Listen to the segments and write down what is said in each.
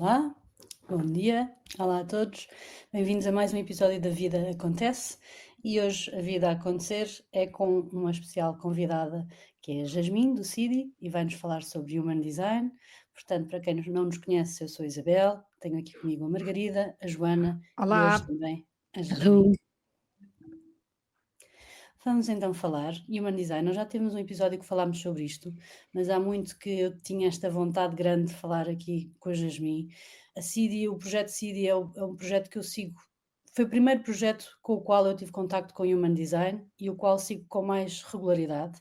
Olá, bom dia, olá a todos, bem-vindos a mais um episódio da Vida Acontece e hoje a vida a acontecer é com uma especial convidada que é a Jasmine do CIDI e vai-nos falar sobre Human Design. Portanto, para quem não nos conhece, eu sou a Isabel, tenho aqui comigo a Margarida, a Joana e hoje Olá, também a Jasmine. hello. Vamos então falar, Human Design, nós já temos um episódio que falámos sobre isto, mas há muito que eu tinha esta vontade grande de falar aqui com a Jasmine. A CIDI, o projeto CIDI é um projeto que eu sigo, foi o primeiro projeto com o qual eu tive contacto com Human Design e o qual sigo com mais regularidade.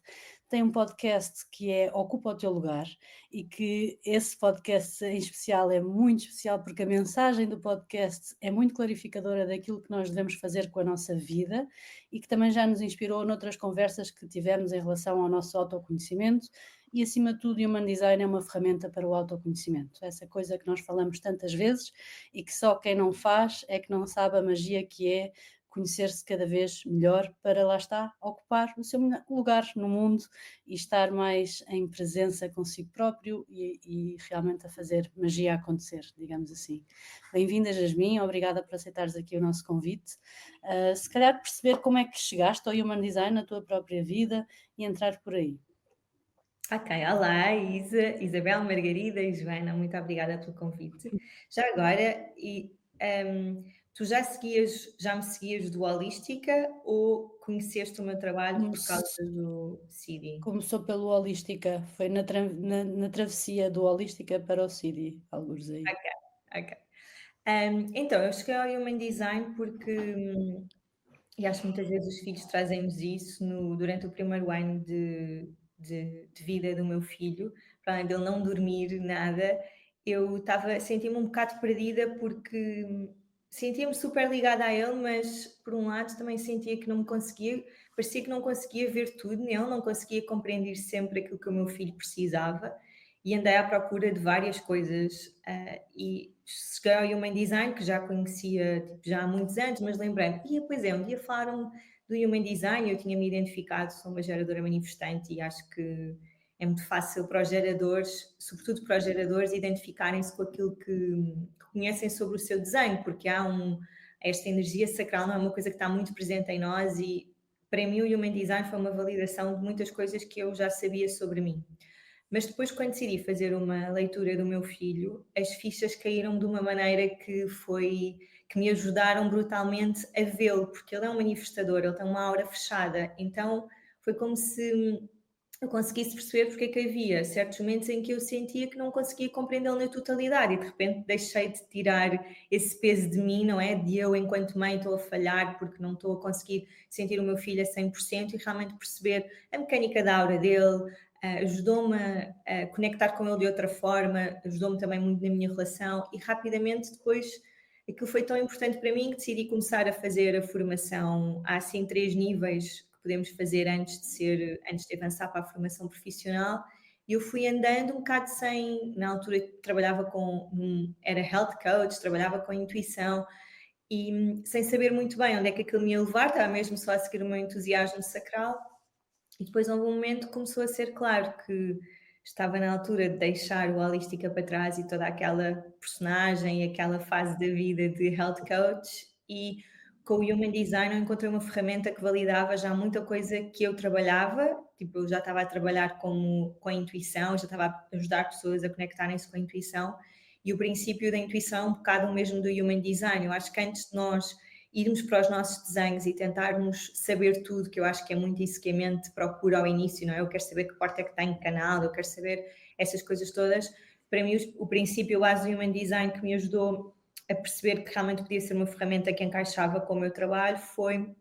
Tem um podcast que é Ocupa o Teu Lugar e que esse podcast em especial é muito especial porque a mensagem do podcast é muito clarificadora daquilo que nós devemos fazer com a nossa vida e que também já nos inspirou noutras conversas que tivemos em relação ao nosso autoconhecimento e, acima de tudo, Human Design é uma ferramenta para o autoconhecimento. Essa coisa que nós falamos tantas vezes e que só quem não faz é que não sabe a magia que é conhecer-se cada vez melhor para, lá está, ocupar o seu lugar no mundo e estar mais em presença consigo próprio e realmente a fazer magia acontecer, digamos assim. Bem-vinda, Jasmine, obrigada por aceitares aqui o nosso convite. Se calhar perceber como é que chegaste ao Human Design na tua própria vida e entrar por aí. Ok, olá Isabel, Margarida e Joana, muito obrigada pelo convite. Já agora, tu já me seguias do Holística ou conheceste o meu trabalho por causa do CIDI? Começou pelo Holística, foi na travessia do Holística para o CIDI, alguns aí. Ok, ok. Então, eu cheguei ao Human Design porque, e acho que muitas vezes os filhos trazem-nos isso durante o primeiro ano de vida do meu filho, para além dele não dormir nada, senti-me um bocado perdida porque sentia-me super ligada a ele, mas por um lado também sentia que não me conseguia, parecia que não conseguia ver tudo nele, não conseguia compreender sempre aquilo que o meu filho precisava e andei à procura de várias coisas e cheguei ao Human Design, que já conhecia tipo, já há muitos anos, mas lembrei-me, pois é, um dia falaram do Human Design, eu tinha-me identificado, sou uma geradora manifestante e acho que é muito fácil para os geradores, sobretudo para os geradores, identificarem-se com aquilo que conhecem sobre o seu desenho, porque esta energia sacral não é uma coisa que está muito presente em nós e para mim o Human Design foi uma validação de muitas coisas que eu já sabia sobre mim. Mas depois, quando decidi fazer uma leitura do meu filho, as fichas caíram de uma maneira que me ajudaram brutalmente a vê-lo, porque ele é um manifestador, ele tem uma aura fechada. Então, foi como se eu conseguisse perceber porque é que havia certos momentos em que eu sentia que não conseguia compreendê-lo na totalidade e de repente deixei de tirar esse peso de mim, não é? De eu, enquanto mãe, estou a falhar porque não estou a conseguir sentir o meu filho a 100% e realmente perceber a mecânica da aura dele, ajudou-me a conectar com ele de outra forma, ajudou-me também muito na minha relação e rapidamente depois aquilo foi tão importante para mim que decidi começar a fazer a formação. Há assim 3 níveis que podemos fazer antes de avançar para a formação profissional e eu fui andando um bocado na altura trabalhava era health coach, trabalhava com intuição e sem saber muito bem onde é que aquilo me ia levar, estava mesmo só a seguir o meu entusiasmo sacral e depois houve um momento que começou a ser claro que estava na altura de deixar o Holística para trás e toda aquela personagem e aquela fase da vida de health coach e com o Human Design eu encontrei uma ferramenta que validava já muita coisa que eu trabalhava, tipo eu já estava a trabalhar com a intuição, já estava a ajudar pessoas a conectarem-se com a intuição e o princípio da intuição é um bocado o mesmo do Human Design, eu acho que antes de nós irmos para os nossos desenhos e tentarmos saber tudo, que eu acho que é muito isso que a mente procura ao início, não é? Eu quero saber que porta é que está encanado, eu quero saber essas coisas todas. Para mim, o princípio base do Human Design que me ajudou a perceber que realmente podia ser uma ferramenta que encaixava com o meu trabalho foi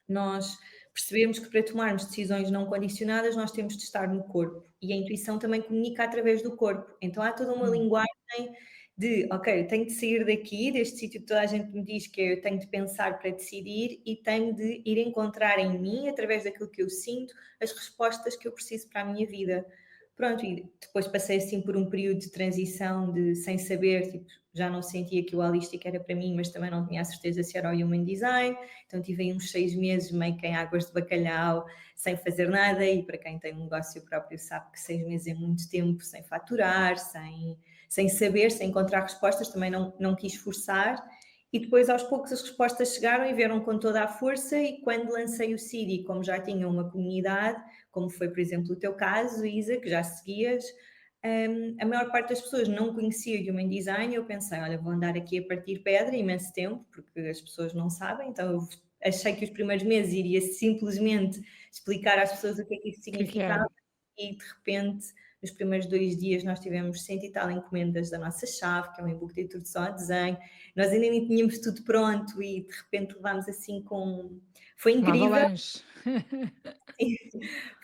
nós percebermos que para tomarmos decisões não condicionadas nós temos de estar no corpo e a intuição também comunica através do corpo. Então há toda uma linguagem de, ok, eu tenho de sair daqui, deste sítio que toda a gente me diz que eu tenho de pensar para decidir e tenho de ir encontrar em mim, através daquilo que eu sinto, as respostas que eu preciso para a minha vida. Pronto, e depois passei assim por um período de transição sem saber, tipo, já não sentia que o holístico era para mim, mas também não tinha a certeza se era o Human Design, então tive aí uns 6 meses meio que em águas de bacalhau, sem fazer nada, e para quem tem um negócio próprio sabe que 6 meses é muito tempo, sem faturar, sem saber, sem encontrar respostas, também não quis forçar. E depois, aos poucos, as respostas chegaram e vieram com toda a força. E quando lancei o Cidi, como já tinha uma comunidade, como foi, por exemplo, o teu caso, Isa, que já seguias, a maior parte das pessoas não conhecia Human Design. Eu pensei, olha, vou andar aqui a partir pedra imenso tempo, porque as pessoas não sabem. Então, eu achei que os primeiros meses iria simplesmente explicar às pessoas o que é que isso que significava. era? E, de repente, nos primeiros 2 dias nós tivemos 100 e tal encomendas da nossa chave, que é um e-book de introdução ao desenho. Nós ainda nem tínhamos tudo pronto e de repente levámos assim com... Foi Uma incrível, avalanche.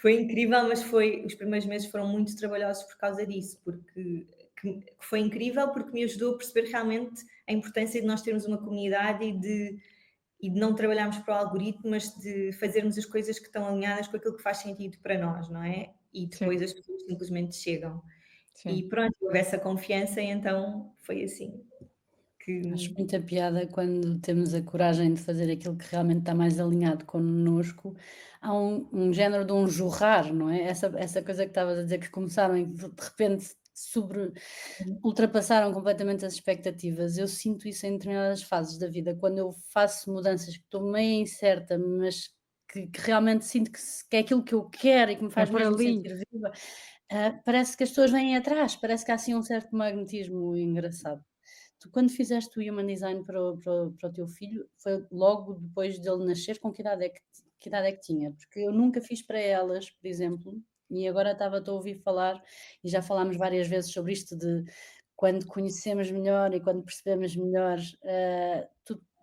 foi incrível, mas os primeiros meses foram muito trabalhosos por causa disso, porque que foi incrível porque me ajudou a perceber realmente a importância de nós termos uma comunidade e de não trabalharmos para o algoritmo, mas de fazermos as coisas que estão alinhadas com aquilo que faz sentido para nós, não é? E depois Sim, as pessoas simplesmente chegam. E sim. pronto, houve essa confiança e então foi assim Acho que... muita piada quando temos a coragem de fazer aquilo que realmente está mais alinhado connosco. Há um género de um jorrar, não é? Essa coisa que estavas a dizer que começaram e que de repente ultrapassaram completamente as expectativas. Eu sinto isso em determinadas fases da vida, quando eu faço mudanças que estou meio incerta, mas que realmente sinto que é aquilo que eu quero e que me É faz por mesmo ali. sentir viva, parece que as pessoas vêm atrás, parece que há assim um certo magnetismo engraçado. Tu quando fizeste o Human Design para o teu filho, foi logo depois dele nascer? Com que idade é que tinha? Porque eu nunca fiz para elas, por exemplo, e agora estava-te a ouvir falar, e já falámos várias vezes sobre isto de quando conhecemos melhor e quando percebemos melhor,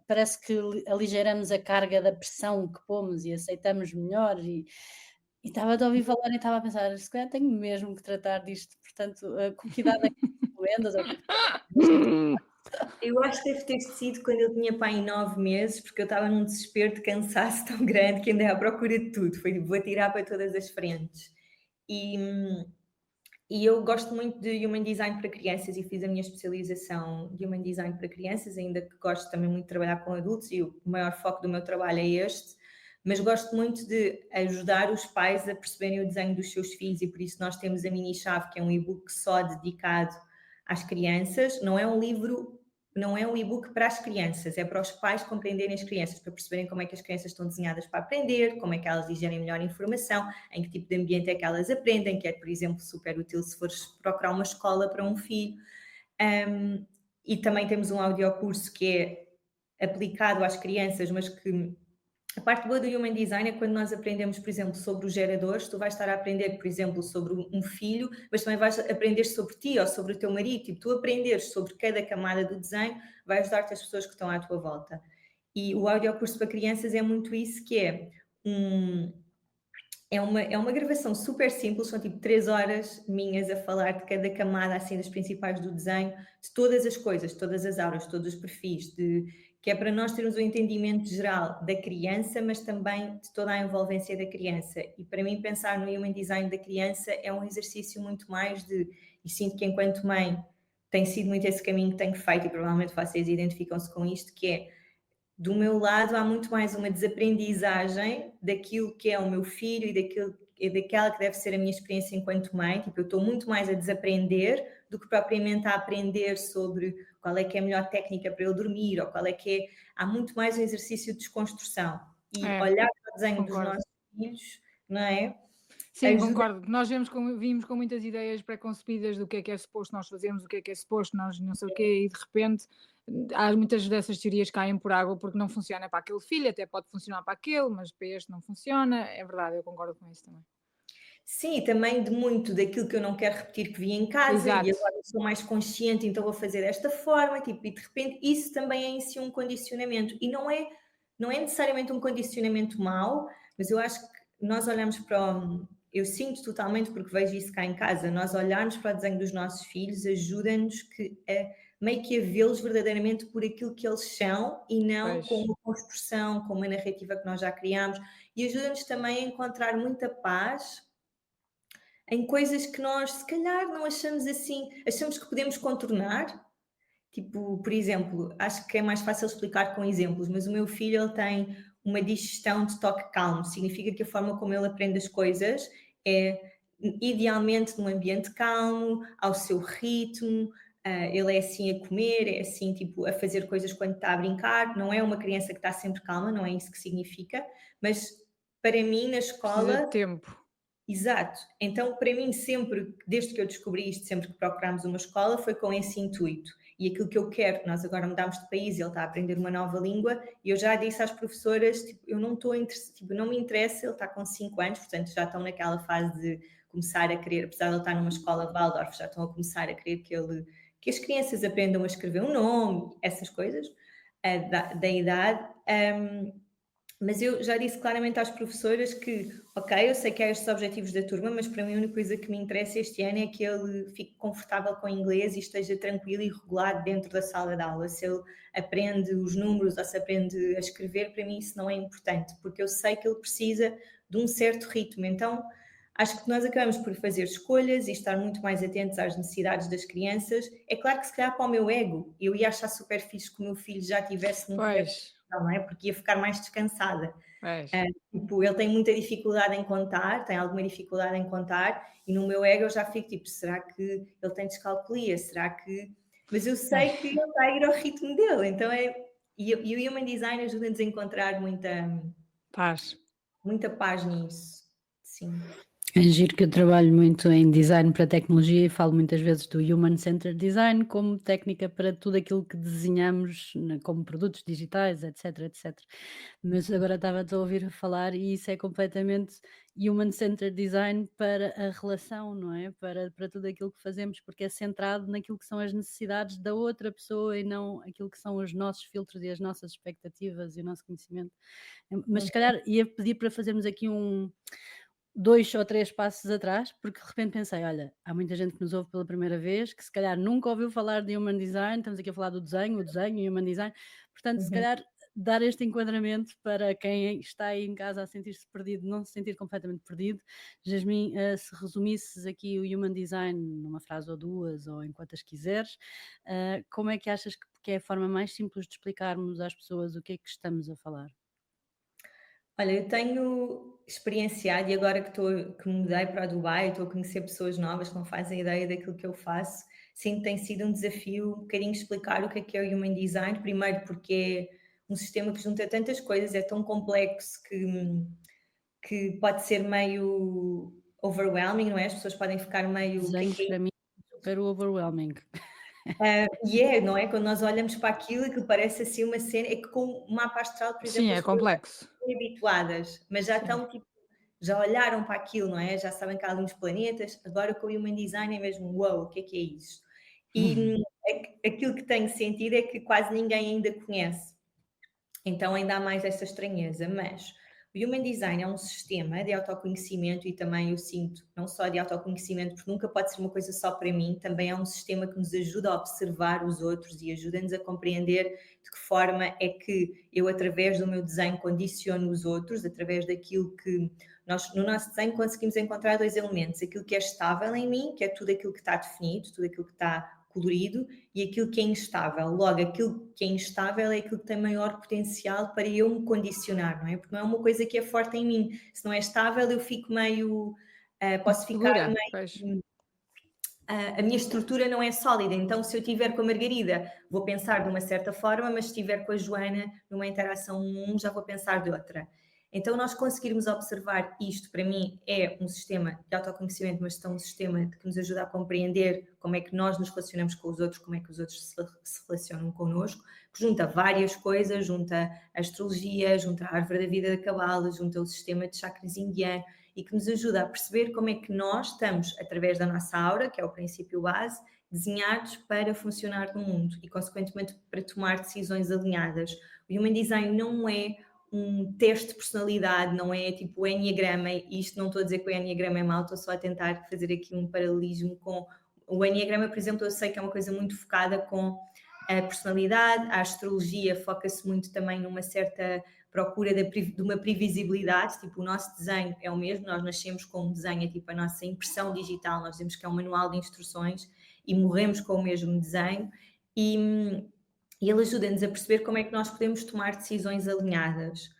parece que aligeiramos a carga da pressão que pomos e aceitamos melhor e estava-te a ouvir falar e estava a pensar: "Se calhar tenho mesmo que tratar disto", portanto, com que idade é que recomendas ou o que é que Eu acho que deve ter sido quando eu tinha pai em 9 meses, porque eu estava num desespero de cansaço tão grande que andei à procura de tudo. Foi tipo, vou atirar para todas as frentes. E, e eu gosto muito de Human Design para crianças e fiz a minha especialização de Human Design para crianças, ainda que gosto também muito de trabalhar com adultos e o maior foco do meu trabalho é este, mas gosto muito de ajudar os pais a perceberem o desenho dos seus filhos e por isso nós temos a mini-chave, que é um e-book só dedicado às crianças. Não é um livro, não é um e-book para as crianças, é para os pais compreenderem as crianças, para perceberem como é que as crianças estão desenhadas para aprender, como é que elas digerem melhor informação, em que tipo de ambiente é que elas aprendem, que é, por exemplo, super útil se fores procurar uma escola para um filho. E também temos um audiocurso que é aplicado às crianças, mas que a parte boa do Human Design é quando nós aprendemos, por exemplo, sobre os geradores, tu vais estar a aprender, por exemplo, sobre um filho, mas também vais aprender sobre ti ou sobre o teu marido. Tipo, tu aprenderes sobre cada camada do desenho vai ajudar-te as pessoas que estão à tua volta. E o audiocurso para crianças é muito isso, que um, é uma gravação super simples, são tipo 3 horas minhas a falar de cada camada, assim, das principais do desenho, de todas as coisas, todas as auras, todos os perfis, que é para nós termos um entendimento geral da criança, mas também de toda a envolvência da criança. E para mim pensar no Human Design da criança é um exercício muito mais e sinto que enquanto mãe tem sido muito esse caminho que tenho feito e provavelmente vocês identificam-se com isto, que é do meu lado há muito mais uma desaprendizagem daquilo que é o meu filho e daquela que deve ser a minha experiência enquanto mãe. Tipo, eu estou muito mais a desaprender do que propriamente a aprender sobre qual é que é a melhor técnica para eu dormir ou qual é que é. Há muito mais um exercício de desconstrução. E É, olhar para o desenho dos concordo. nossos filhos, não é? Sim, Ajuda. concordo. Nós vimos com muitas ideias pré-concebidas do que é suposto nós fazermos, o que é suposto nós não sei o quê, e de repente há muitas dessas teorias caem por água porque não funciona para aquele filho, até pode funcionar para aquele, mas para este não funciona. É verdade, eu concordo com isso também. Sim, e também de muito daquilo que eu não quero repetir que vi em casa e Exato. agora eu sou mais consciente, então vou fazer desta forma, tipo, e de repente isso também é em si um condicionamento. E não é necessariamente um condicionamento mau, mas eu acho que nós olhamos para eu sinto totalmente, porque vejo isso cá em casa, nós olharmos para o desenho dos nossos filhos ajuda-nos meio que a vê-los verdadeiramente por aquilo que eles são e não com Pois, uma construção, com uma narrativa que nós já criamos, e ajuda-nos também a encontrar muita paz em coisas que nós se calhar não achamos assim, achamos que podemos contornar. Tipo, por exemplo, acho que é mais fácil explicar com exemplos, mas o meu filho ele tem uma digestão de toque calmo, significa que a forma como ele aprende as coisas é idealmente num ambiente calmo, ao seu ritmo, ele é assim a comer, é assim tipo a fazer coisas quando está a brincar, não é uma criança que está sempre calma, não é isso que significa, mas para mim na Precisa de escola, tempo. exato, então para mim sempre, desde que eu descobri isto, sempre que procurámos uma escola, foi com esse intuito. E aquilo que eu quero, nós agora mudámos de país e ele está a aprender uma nova língua, e eu já disse às professoras, tipo, eu não estou tipo, não me interessa, ele está com 5 anos, portanto já estão naquela fase de começar a querer, apesar de ele estar numa escola Waldorf, já estão a começar a querer que as crianças aprendam a escrever um nome, essas coisas, da idade. Mas eu já disse claramente às professoras que, ok, eu sei que há estes objetivos da turma, mas para mim a única coisa que me interessa este ano é que ele fique confortável com o inglês e esteja tranquilo e regulado dentro da sala de aula. Se ele aprende os números ou se aprende a escrever, para mim isso não é importante, porque eu sei que ele precisa de um certo ritmo. Então, acho que nós acabamos por fazer escolhas e estar muito mais atentos às necessidades das crianças. É claro que se calhar para o meu ego, eu ia achar super fixe que o meu filho já tivesse num Pois, não é? Porque ia ficar mais descansada. pois. Tipo, ele tem muita dificuldade em contar, tem alguma dificuldade em contar, e no meu ego eu já fico tipo, será que ele tem descalculia? Será que. Mas eu sei que ele está a ir ao ritmo dele, então é. E o Human Design ajuda-nos a encontrar Paz. muita paz nisso. Sim. É giro que eu trabalho muito em design para tecnologia e falo muitas vezes do Human Centered Design como técnica para tudo aquilo que desenhamos, como produtos digitais, etc, etc. Mas agora estava-te a ouvir a falar e isso é completamente Human Centered Design para a relação, não é? Para tudo aquilo que fazemos, porque é centrado naquilo que são as necessidades da outra pessoa e não aquilo que são os nossos filtros e as nossas expectativas e o nosso conhecimento. Mas se calhar ia pedir para fazermos aqui 2 ou 3 passos atrás, porque de repente pensei: "Olha, há muita gente que nos ouve pela primeira vez, que se calhar nunca ouviu falar de Human Design", estamos aqui a falar do desenho, o desenho e Human Design, portanto, se Uhum. calhar dar este enquadramento para quem está aí em casa a sentir-se perdido, não se sentir completamente perdido. Jasmin, se resumisses aqui o Human Design numa frase ou 2 ou em quantas quiseres, como é que achas que é a forma mais simples de explicarmos às pessoas o que é que estamos a falar? Olha, eu tenho experienciado e agora que me mudei para Dubai, estou a conhecer pessoas novas que não fazem ideia daquilo que eu faço. Sim, tem sido um desafio um bocadinho explicar o que é o Human Design. Primeiro porque é um sistema que junta tantas coisas, é tão complexo que pode ser meio overwhelming, não é? As pessoas podem ficar meio, o que Desenhos é para mim super overwhelming. E é, não é? Quando nós olhamos para aquilo parece assim uma cena, é que com o mapa astral, por Sim, exemplo, é as pessoas já complexo. estão habituadas, mas já Sim. estão tipo, já olharam para aquilo, não é? Já sabem que há ali uns planetas, agora com o Human Design é mesmo, uau, o que é isto? E aquilo que tem sentido é que quase ninguém ainda conhece. Então ainda há mais essa estranheza, mas o Human Design é um sistema de autoconhecimento e também eu sinto, não só de autoconhecimento, porque nunca pode ser uma coisa só para mim, também é um sistema que nos ajuda a observar os outros e ajuda-nos a compreender de que forma é que eu, através do meu desenho, condiciono os outros, através daquilo que nós, no nosso desenho, conseguimos encontrar 2 elementos, aquilo que é estável em mim, que é tudo aquilo que está definido, tudo aquilo que está colorido, e aquilo que é instável. Logo, aquilo que é instável é aquilo que tem maior potencial para eu me condicionar, não é? Porque não é uma coisa que é forte em mim. Se não é estável, eu fico meio. Posso ficar Insegura, pois. meio. A minha estrutura não é sólida, então se eu estiver com a Margarida, vou pensar de uma certa forma, mas se estiver com a Joana, numa interação já vou pensar de outra. Então, nós conseguirmos observar isto, para mim, é um sistema de autoconhecimento, mas também um sistema que nos ajuda a compreender como é que nós nos relacionamos com os outros, como é que os outros se relacionam connosco, que junta várias coisas, junta a astrologia, junta a árvore da vida da cabala, junta o sistema de chakras indiano, e que nos ajuda a perceber como é que nós estamos, através da nossa aura, que é o princípio base, desenhados para funcionar no mundo e, consequentemente, para tomar decisões alinhadas. O Human Design não é um teste de personalidade, não é tipo o Enneagrama, e isto não estou a dizer que o Enneagrama é mau, estou só a tentar fazer aqui um paralelismo com o Enneagrama, por exemplo, eu sei que é uma coisa muito focada com a personalidade, a astrologia foca-se muito também numa certa procura de uma previsibilidade, tipo o nosso desenho é o mesmo, nós nascemos com um desenho, é tipo a nossa impressão digital, nós dizemos que é um manual de instruções e morremos com o mesmo desenho e ele ajuda-nos a perceber como é que nós podemos tomar decisões alinhadas.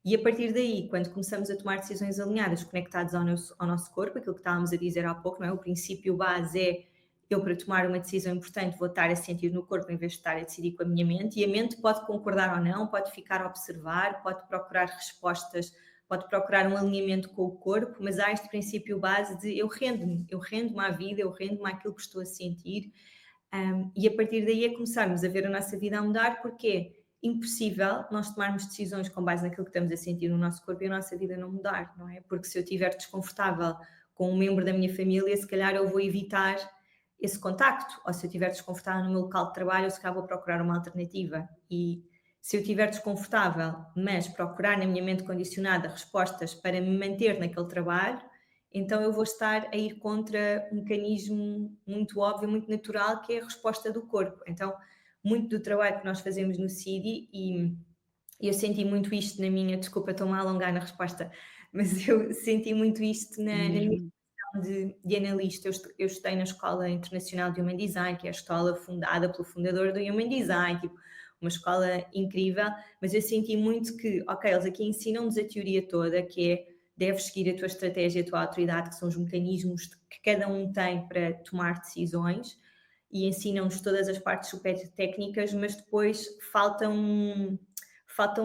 E a partir daí, quando começamos a tomar decisões alinhadas, conectados ao nosso corpo, aquilo que estávamos a dizer há pouco, não é? O princípio base é eu para tomar uma decisão importante vou estar a sentir no corpo em vez de estar a decidir com a minha mente, e a mente pode concordar ou não, pode ficar a observar, pode procurar respostas, pode procurar um alinhamento com o corpo, mas há este princípio base de eu rendo-me à vida, eu rendo-me àquilo que estou a sentir, e a partir daí é começarmos a ver a nossa vida a mudar, porque é impossível nós tomarmos decisões com base naquilo que estamos a sentir no nosso corpo e a nossa vida não mudar, não é? Porque se eu estiver desconfortável com um membro da minha família, se calhar eu vou evitar esse contacto, ou se eu estiver desconfortável no meu local de trabalho, eu se calhar vou procurar uma alternativa. E se eu estiver desconfortável, mas procurar na minha mente condicionada respostas para me manter naquele trabalho, então eu vou estar a ir contra um mecanismo muito óbvio, muito natural, que é a resposta do corpo. Então, muito do trabalho que nós fazemos no CIDI, e eu senti muito isto na minha, desculpa, estou-me a alongar na resposta, mas eu senti muito isto na minha Mesmo. de analista. Eu estudei na Escola Internacional de Human Design, que é a escola fundada pelo fundador do Human Design, tipo, uma escola incrível, mas eu senti muito que, ok, eles aqui ensinam-nos a teoria toda, que é deves seguir a tua estratégia, a tua autoridade, que são os mecanismos que cada um tem para tomar decisões, e ensinam-nos todas as partes super técnicas, mas depois falta falta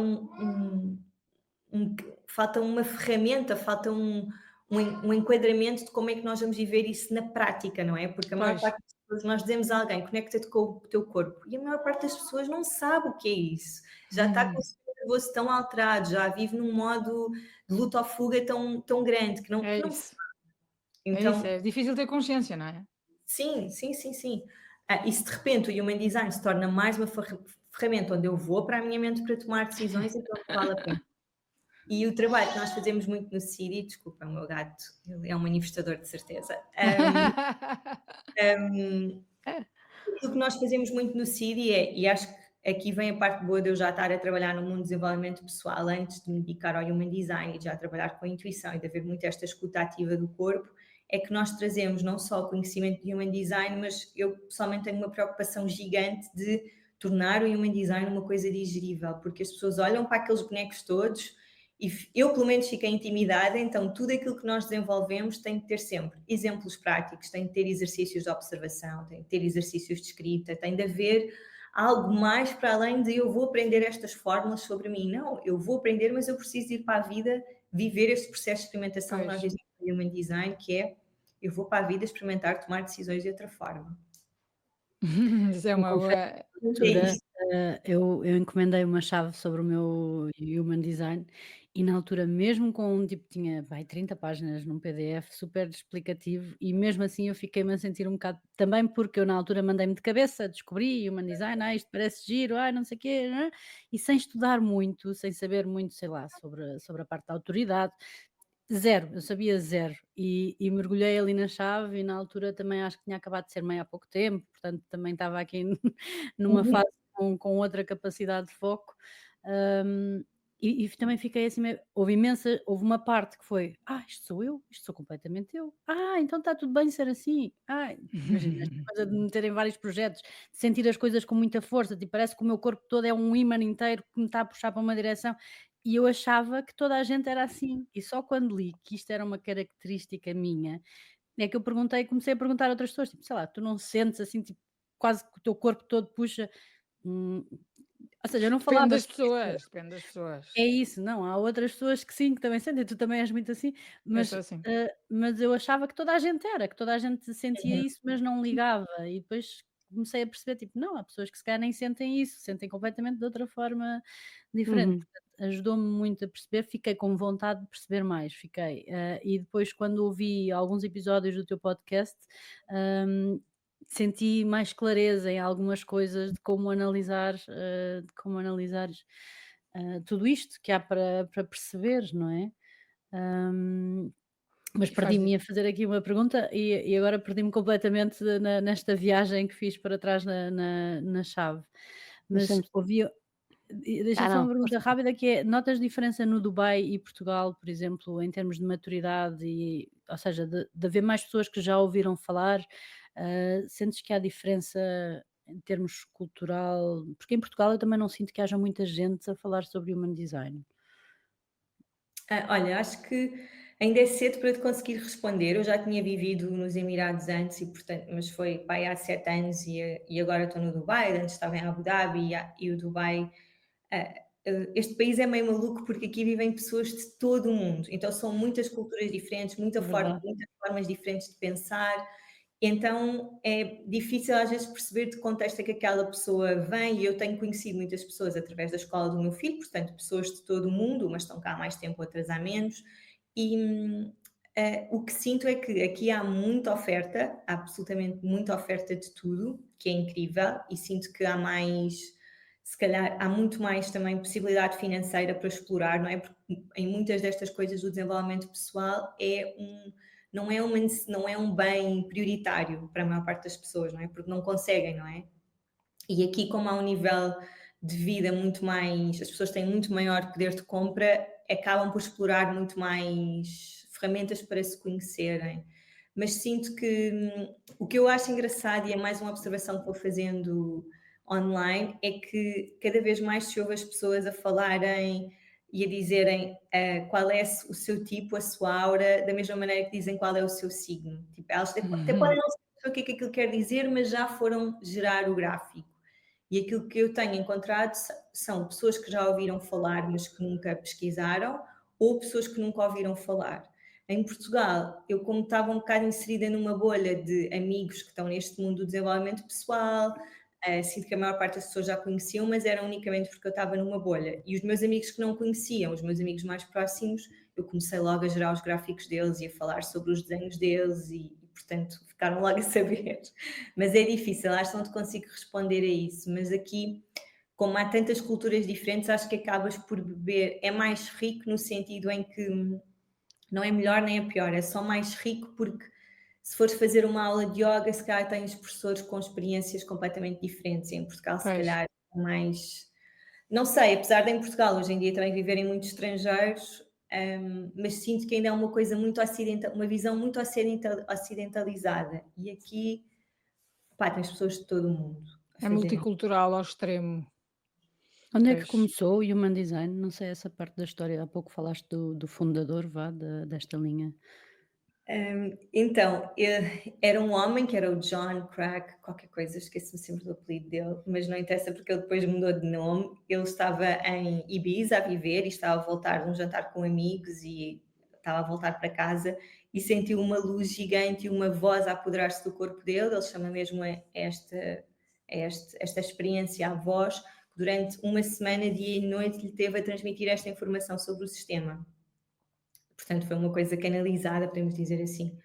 falta uma ferramenta, falta um enquadramento de como é que nós vamos viver isso na prática, não é? Porque a maior Pois, parte das pessoas, nós dizemos a alguém, conecta-te com o teu corpo, e a maior parte das pessoas não sabe o que é isso. Já está com o sistema nervoso tão alterado, já vive num modo de luta ou fuga tão grande, que é não isso. sabe. É isso, Então, é difícil ter consciência, não é? sim, sim, sim, sim. E se de repente o Human Design se torna mais uma ferramenta onde eu vou para a minha mente para tomar decisões, então vale a pena. E o trabalho que nós fazemos muito no CIDI, desculpa, o meu gato, ele é um manifestador de certeza. Aquilo que nós fazemos muito no CIDI é, e acho que aqui vem a parte boa de eu já estar a trabalhar no mundo de desenvolvimento pessoal antes de me dedicar ao Human Design e de já trabalhar com a intuição e de haver muito esta escuta ativa do corpo, é que nós trazemos não só o conhecimento de Human Design, mas eu pessoalmente tenho uma preocupação gigante de tornar o Human Design uma coisa digerível, porque as pessoas olham para aqueles bonecos todos e eu pelo menos fiquei intimidada, então tudo aquilo que nós desenvolvemos tem que ter sempre exemplos práticos, tem que ter exercícios de observação, tem que ter exercícios de escrita, tem de haver algo mais para além de eu vou aprender estas fórmulas sobre mim. Não, eu vou aprender, mas eu preciso ir para a vida viver este processo de experimentação que nós Pois. dizemos no Human Design, que é eu vou para a vida experimentar tomar decisões de outra forma. Isso é Eu uma confesso boa. que na É altura, isto. eu encomendei uma chave sobre o meu Human Design e na altura mesmo com tipo tinha, vai 30 páginas num PDF super explicativo e mesmo assim eu fiquei-me a sentir um bocado também porque eu na altura mandei-me de cabeça, descobri Human Design, isto parece giro, não sei o quê, e sem estudar muito, sem saber muito, sei lá, sobre a parte da autoridade. Zero, eu sabia zero e mergulhei ali na chave e na altura também acho que tinha acabado de ser mãe há pouco tempo, portanto também estava aqui numa Uhum. fase com outra capacidade de foco, hum, e também fiquei assim meio houve uma parte que foi: "Ah, isto sou eu, isto sou completamente eu. Ah, então está tudo bem ser assim. Ah", imagina esta coisa de me meter em vários projetos, de sentir as coisas com muita força, tipo parece que o meu corpo todo é um ímã inteiro que me está a puxar para uma direção. E eu achava que toda a gente era assim, e só quando li que isto era uma característica minha, é que eu comecei a perguntar a outras pessoas, tipo, sei lá: "Tu não sentes assim, tipo, quase que o teu corpo todo puxa?" Hum, ou seja, eu não Depende falava das sobre isso. pessoas, depende das pessoas. É isso, não, há outras pessoas que sim, que também sentem, tu também és muito assim, Eu sou mas, assim. mas eu achava que toda a gente era, que toda a gente sentia Uhum. isso, mas não ligava, e depois comecei a perceber, tipo, não, há pessoas que se calhar nem sentem isso, sentem completamente de outra forma diferente. Uhum. Portanto, ajudou-me muito a perceber, fiquei com vontade de perceber mais, fiquei. E depois quando ouvi alguns episódios do teu podcast, hum, senti mais clareza em algumas coisas de como analisar, tudo isto que há para perceber, não é? Hum, mas E faz perdi-me di a fazer aqui uma pergunta e agora perdi-me completamente nesta viagem que fiz para trás na chave. Mas Deixa-me ouvi deixa-me só não, uma pergunta força. rápida que é, notas diferença no Dubai e Portugal, por exemplo, em termos de maturidade e ou seja, de haver mais pessoas que já ouviram falar, sentes que há diferença em termos cultural? Porque em Portugal eu também não sinto que haja muita gente a falar sobre Human Design. Olha, acho que Ainda é cedo para te conseguir responder. Eu já tinha vivido nos Emirados antes, e, portanto, mas foi pá, há 7 anos e agora estou no Dubai. Antes estava em Abu Dhabi e o Dubai. Este país é meio maluco porque aqui vivem pessoas de todo o mundo. Então são muitas culturas diferentes, Verdade. muitas formas diferentes de pensar. Então é difícil às vezes perceber de que contexto é que aquela pessoa vem, e eu tenho conhecido muitas pessoas através da escola do meu filho, portanto pessoas de todo o mundo, umas estão cá há mais tempo, outras há menos, e o que sinto é que aqui há muita oferta, há absolutamente muita oferta de tudo, que é incrível, e sinto que há mais, se calhar, há muito mais também possibilidade financeira para explorar, não é? Porque em muitas destas coisas do desenvolvimento pessoal não é um bem prioritário para a maior parte das pessoas, não é? Porque não conseguem, não é? E aqui, como há um nível de vida muito mais, as pessoas têm muito maior poder de compra, acabam por explorar muito mais ferramentas para se conhecerem. Mas sinto que o que eu acho engraçado, e é mais uma observação que vou fazendo online, é que cada vez mais se ouve as pessoas a falarem e a dizerem qual é o seu tipo, a sua aura, da mesma maneira que dizem qual é o seu signo. Tipo, elas até podem não saber o que é que aquilo quer dizer, mas já foram gerar o gráfico. E aquilo que eu tenho encontrado são pessoas que já ouviram falar, mas que nunca pesquisaram, ou pessoas que nunca ouviram falar. Em Portugal, eu, como estava um bocado inserida numa bolha de amigos que estão neste mundo do desenvolvimento pessoal, sinto que a maior parte das pessoas já conheciam, mas era unicamente porque eu estava numa bolha. E os meus amigos que não conheciam, os meus amigos mais próximos, eu comecei logo a gerar os gráficos deles e a falar sobre os desenhos deles e portanto, ficaram logo a saber. Mas é difícil, acho que não te consigo responder a isso. Mas aqui, como há tantas culturas diferentes, acho que acabas por beber. É mais rico no sentido em que não é melhor nem é pior, é só mais rico porque se fores fazer uma aula de yoga, se calhar tens professores com experiências completamente diferentes. Em Portugal, se Pois. calhar, é mais. Não sei, apesar de em Portugal hoje em dia também viverem muitos estrangeiros, mas sinto que ainda é uma coisa muito ocidental, uma visão muito ocidentalizada. E aqui, pá, tens pessoas de todo o mundo a É fazerem. multicultural ao extremo. Onde é que Pois. começou o Human Design? Não sei essa parte da história. Há pouco falaste do fundador, vá, desta linha. Então, era um homem que era o John Crack, qualquer coisa, esqueço-me sempre do apelido dele, mas não interessa porque ele depois mudou de nome. Ele estava em Ibiza a viver e estava a voltar de um jantar com amigos e estava a voltar para casa e sentiu uma luz gigante e uma voz a apoderar-se do corpo dele. Ele chama mesmo esta experiência a voz, que durante uma semana, dia e noite, lhe teve a transmitir esta informação sobre o sistema. Portanto, foi uma coisa canalizada, podemos dizer assim.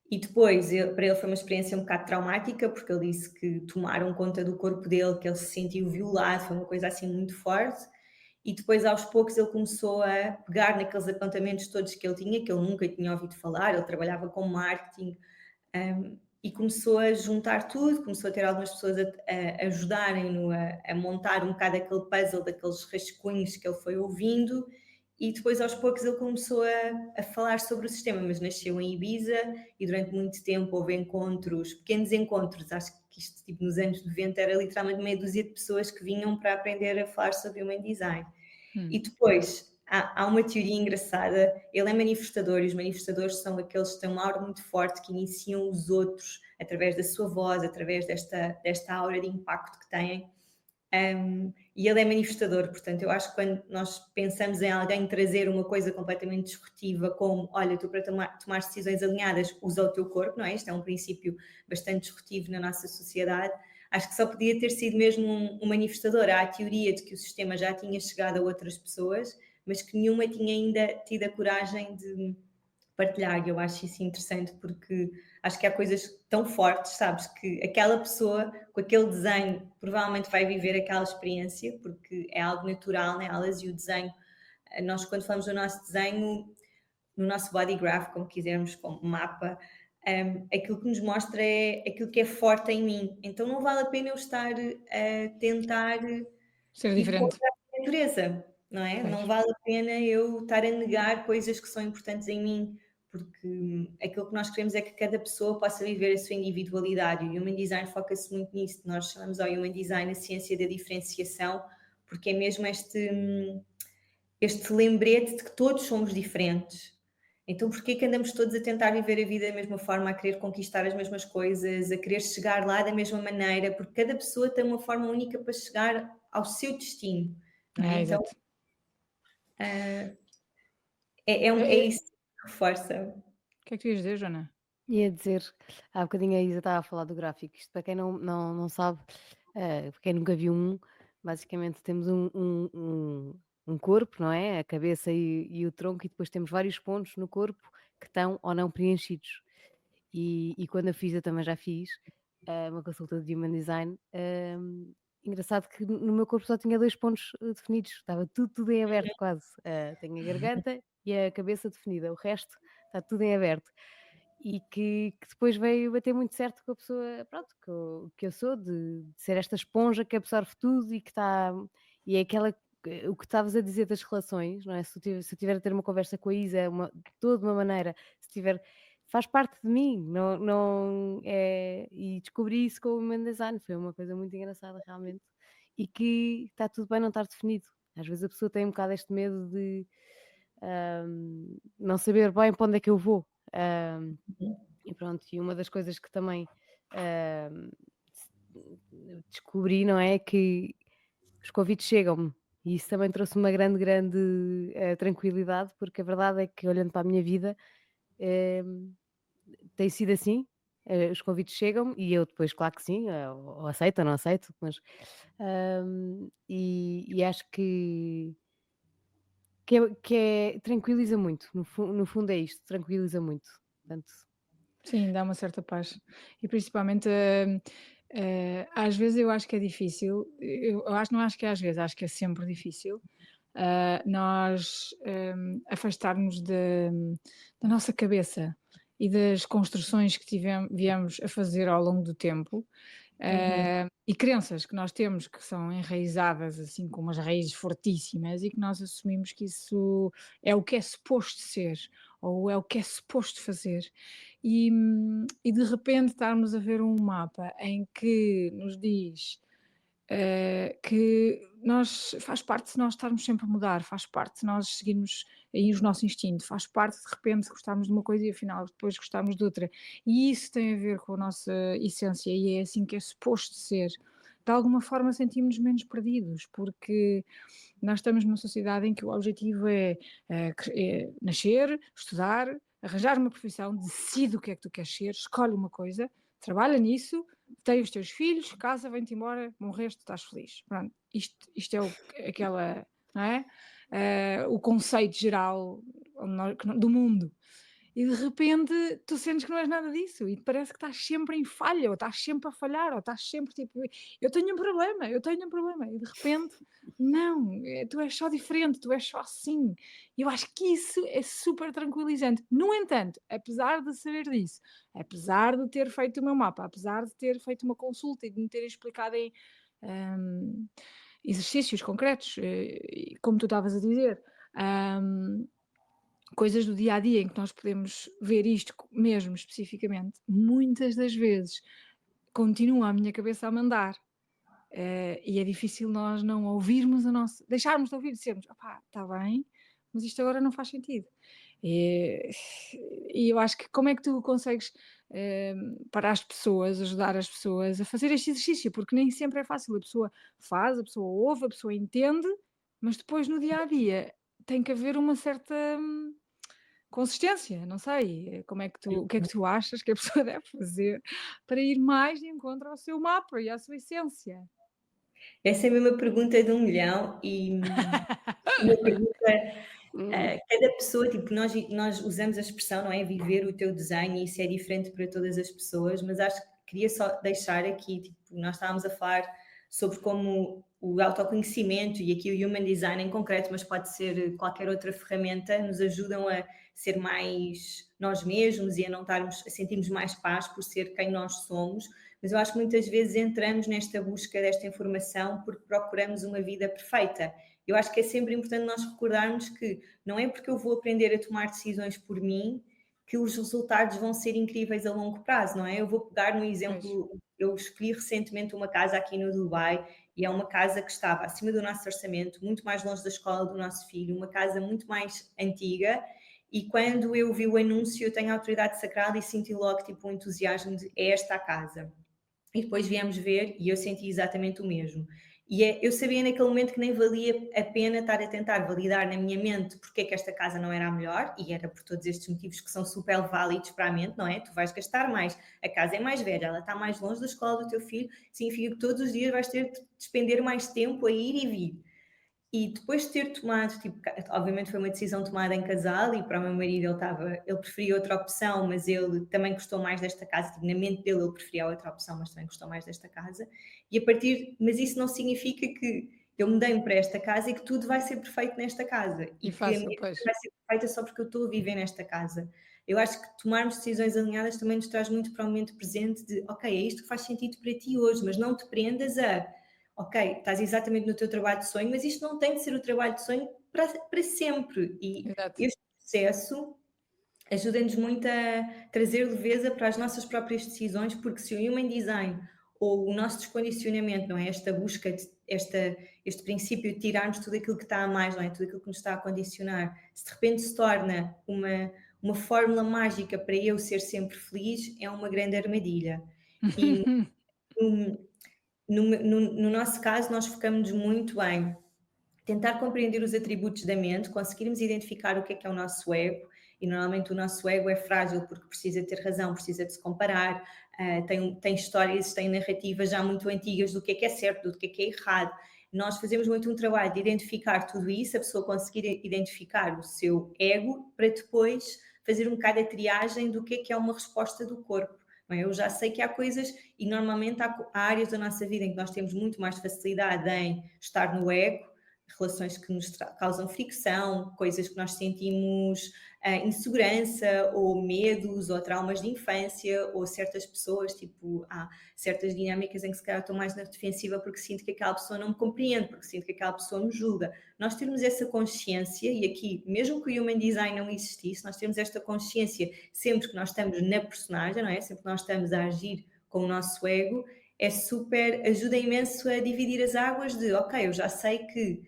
E depois, para ele foi uma experiência um bocado traumática, porque ele disse que tomaram conta do corpo dele, que ele se sentiu violado, foi uma coisa assim muito forte. E depois, aos poucos, ele começou a pegar naqueles apontamentos todos que ele tinha, que ele nunca tinha ouvido falar, ele trabalhava com marketing, e começou a juntar tudo, começou a ter algumas pessoas a ajudarem-no a montar um bocado aquele puzzle daqueles rascunhos que ele foi ouvindo, e depois aos poucos ele começou a falar sobre o sistema, mas nasceu em Ibiza e durante muito tempo houve encontros, pequenos encontros, acho que isto tipo nos anos 90 era literalmente meia dúzia de pessoas que vinham para aprender a falar sobre Human Design. E depois há uma teoria engraçada, ele é manifestador e os manifestadores são aqueles que têm uma aura muito forte, que iniciam os outros através da sua voz, através desta aura de impacto que têm. E ele é manifestador, portanto, eu acho que quando nós pensamos em alguém trazer uma coisa completamente disruptiva, como, olha, tu para tomar decisões alinhadas, usa o teu corpo, não é? Isto é um princípio bastante disruptivo na nossa sociedade. Acho que só podia ter sido mesmo um manifestador. Há a teoria de que o sistema já tinha chegado a outras pessoas, mas que nenhuma tinha ainda tido a coragem de partilhar. E eu acho isso interessante porque acho que há coisas tão fortes, sabes, que aquela pessoa com aquele desenho provavelmente vai viver aquela experiência porque é algo natural nelas, e o desenho, nós quando falamos do nosso desenho, no nosso body graph, como quisermos, como mapa, aquilo que nos mostra é aquilo que é forte em mim. Então não vale a pena eu estar a tentar Ser ir diferente. contra a natureza, não é? Pois. Não vale a pena eu estar a negar coisas que são importantes em mim, porque aquilo que nós queremos é que cada pessoa possa viver a sua individualidade, e o Human Design foca-se muito nisso. Nós chamamos ao Human Design a ciência da diferenciação, porque é mesmo este lembrete de que todos somos diferentes. Então porquê que andamos todos a tentar viver a vida da mesma forma, a querer conquistar as mesmas coisas, a querer chegar lá da mesma maneira? Porque cada pessoa tem uma forma única para chegar ao seu destino, não é? Então, Exato. é É, isso que reforça. o que é que tu ias dizer, Joana? Ia dizer, há bocadinho a Isa estava a falar do gráfico. Isto para quem não sabe, para quem nunca viu basicamente temos um corpo, não é? A cabeça e o tronco, e depois temos vários pontos no corpo que estão ou não preenchidos. E quando eu fiz, eu também já fiz uma consulta de Human Design. Engraçado que no meu corpo só tinha 2 pontos definidos, estava tudo em aberto quase. Tenho a garganta e a cabeça definida, o resto está tudo em aberto. E que depois veio bater muito certo com a pessoa, pronto, que eu sou, de ser esta esponja que absorve tudo e que está. E é aquela. O que estavas a dizer das relações, não é? Se eu tiver a ter uma conversa com a Isa, de toda uma maneira, se tiver. Faz parte de mim, não é. E descobri isso com o Human Design, foi uma coisa muito engraçada realmente. E que está tudo bem não estar definido. Às vezes a pessoa tem um bocado este medo de não saber bem para onde é que eu vou. E pronto, e uma das coisas que também descobri, não é, que os convites chegam-me, e isso também trouxe uma grande tranquilidade, porque a verdade é que, olhando para a minha vida, tem sido assim. Os convites chegam e eu depois, claro que sim, ou aceito ou não aceito, mas e acho tranquiliza muito, no fundo é isto, tranquiliza muito. Portanto, Sim, dá uma certa paz. E principalmente, às vezes eu acho que é difícil, não acho que é às vezes, acho que é sempre difícil, nós afastarmos da nossa cabeça e das construções que viemos a fazer ao longo do tempo. E crenças que nós temos que são enraizadas assim com umas raízes fortíssimas e que nós assumimos que isso é o que é suposto ser ou é o que é suposto fazer e de repente estarmos a ver um mapa em que nos diz que faz parte de nós estarmos sempre a mudar, faz parte de nós seguirmos aí o nosso instinto, faz parte de repente gostarmos de uma coisa e afinal depois gostarmos de outra. E isso tem a ver com a nossa essência e é assim que é suposto ser. De alguma forma sentimos-nos menos perdidos, porque nós estamos numa sociedade em que o objetivo é nascer, estudar, arranjar uma profissão, decide o que é que tu queres ser, escolhe uma coisa, trabalha nisso, tem os teus filhos, casa, vem-te embora, morreste, estás feliz. Pronto, isto é aquela, não é? O conceito geral do mundo. E de repente tu sentes que não és nada disso e parece que estás sempre em falha, ou estás sempre a falhar, ou estás sempre tipo, eu tenho um problema, e de repente, não, tu és só diferente, tu és só assim. E eu acho que isso é super tranquilizante. No entanto, apesar de saber disso, apesar de ter feito o meu mapa, apesar de ter feito uma consulta e de me ter explicado em exercícios concretos, como tu estavas a dizer, coisas do dia a dia em que nós podemos ver isto mesmo especificamente, muitas das vezes continua a minha cabeça a mandar. E é difícil nós não ouvirmos deixarmos de ouvir e dizermos, opá, está bem, mas isto agora não faz sentido. E eu acho que como é que tu consegues para as pessoas, ajudar as pessoas a fazer este exercício, porque nem sempre é fácil, a pessoa faz, a pessoa ouve, a pessoa entende, mas depois no dia a dia tem que haver uma certa consistência, não sei, o que é que tu achas que a pessoa deve fazer para ir mais de encontro ao seu mapa e à sua essência? Essa é mesmo a pergunta de 1 milhão e uma pergunta, cada pessoa, tipo, nós usamos a expressão, não é, viver o teu desenho, e isso é diferente para todas as pessoas, mas acho que queria só deixar aqui, tipo, nós estávamos a falar sobre como o autoconhecimento e aqui o Human Design em concreto, mas pode ser qualquer outra ferramenta, nos ajudam a ser mais nós mesmos e a sentirmos mais paz por ser quem nós somos, mas eu acho que muitas vezes entramos nesta busca desta informação porque procuramos uma vida perfeita. Eu acho que é sempre importante nós recordarmos que não é porque eu vou aprender a tomar decisões por mim que os resultados vão ser incríveis a longo prazo, não é? Eu vou pegar no exemplo, eu escolhi recentemente uma casa aqui no Dubai e é uma casa que estava acima do nosso orçamento, muito mais longe da escola do nosso filho, uma casa muito mais antiga e quando eu vi o anúncio, eu tenho a autoridade sacral e senti logo tipo um entusiasmo de é esta a casa. E depois viemos ver e eu senti exatamente o mesmo. E eu sabia naquele momento que nem valia a pena estar a tentar validar na minha mente porque é que esta casa não era a melhor, e era por todos estes motivos que são super válidos para a mente, não é? Tu vais gastar mais, a casa é mais velha, ela está mais longe da escola do teu filho, significa que todos os dias vais ter de despender mais tempo a ir e vir. E depois de ter tomado, tipo, obviamente foi uma decisão tomada em casal e para o meu marido ele preferia outra opção, mas ele também gostou mais desta casa, tipo, na mente dele ele preferia outra opção, mas também gostou mais desta casa. Mas isso não significa que eu mudei-me para esta casa e que tudo vai ser perfeito nesta casa E que a fácil, minha pois. vida vai ser perfeita só porque eu estou a viver nesta casa. Eu acho que tomarmos decisões alinhadas também nos traz muito para o momento presente de, ok, é isto que faz sentido para ti hoje, mas não te prendas a ok, estás exatamente no teu trabalho de sonho, mas isto não tem de ser o trabalho de sonho para sempre. E Exato. este processo ajuda-nos muito a trazer leveza para as nossas próprias decisões, porque se o Human Design ou o nosso descondicionamento, não é? Esta busca, este princípio de tirarmos tudo aquilo que está a mais, não é? Tudo aquilo que nos está a condicionar, se de repente se torna uma fórmula mágica para eu ser sempre feliz, é uma grande armadilha. E no nosso caso, nós focamos muito em tentar compreender os atributos da mente, conseguirmos identificar o que é o nosso ego, e normalmente o nosso ego é frágil porque precisa ter razão, precisa de se comparar, tem histórias, tem narrativas já muito antigas do que é certo, do que é errado. Nós fazemos muito um trabalho de identificar tudo isso, a pessoa conseguir identificar o seu ego, para depois fazer um bocado a triagem do que é uma resposta do corpo. Eu já sei que há coisas, e normalmente há áreas da nossa vida em que nós temos muito mais facilidade em estar no ego, relações que nos causam fricção, coisas que nós sentimos insegurança, ou medos, ou traumas de infância, ou certas pessoas, tipo, há certas dinâmicas em que se calhar estou mais na defensiva porque sinto que aquela pessoa não me compreende, porque sinto que aquela pessoa me julga. Nós termos essa consciência, e aqui, mesmo que o Human Design não existisse, nós temos esta consciência sempre que nós estamos na personagem, não é? Sempre que nós estamos a agir com o nosso ego, ajuda imenso a dividir as águas de, ok, eu já sei que,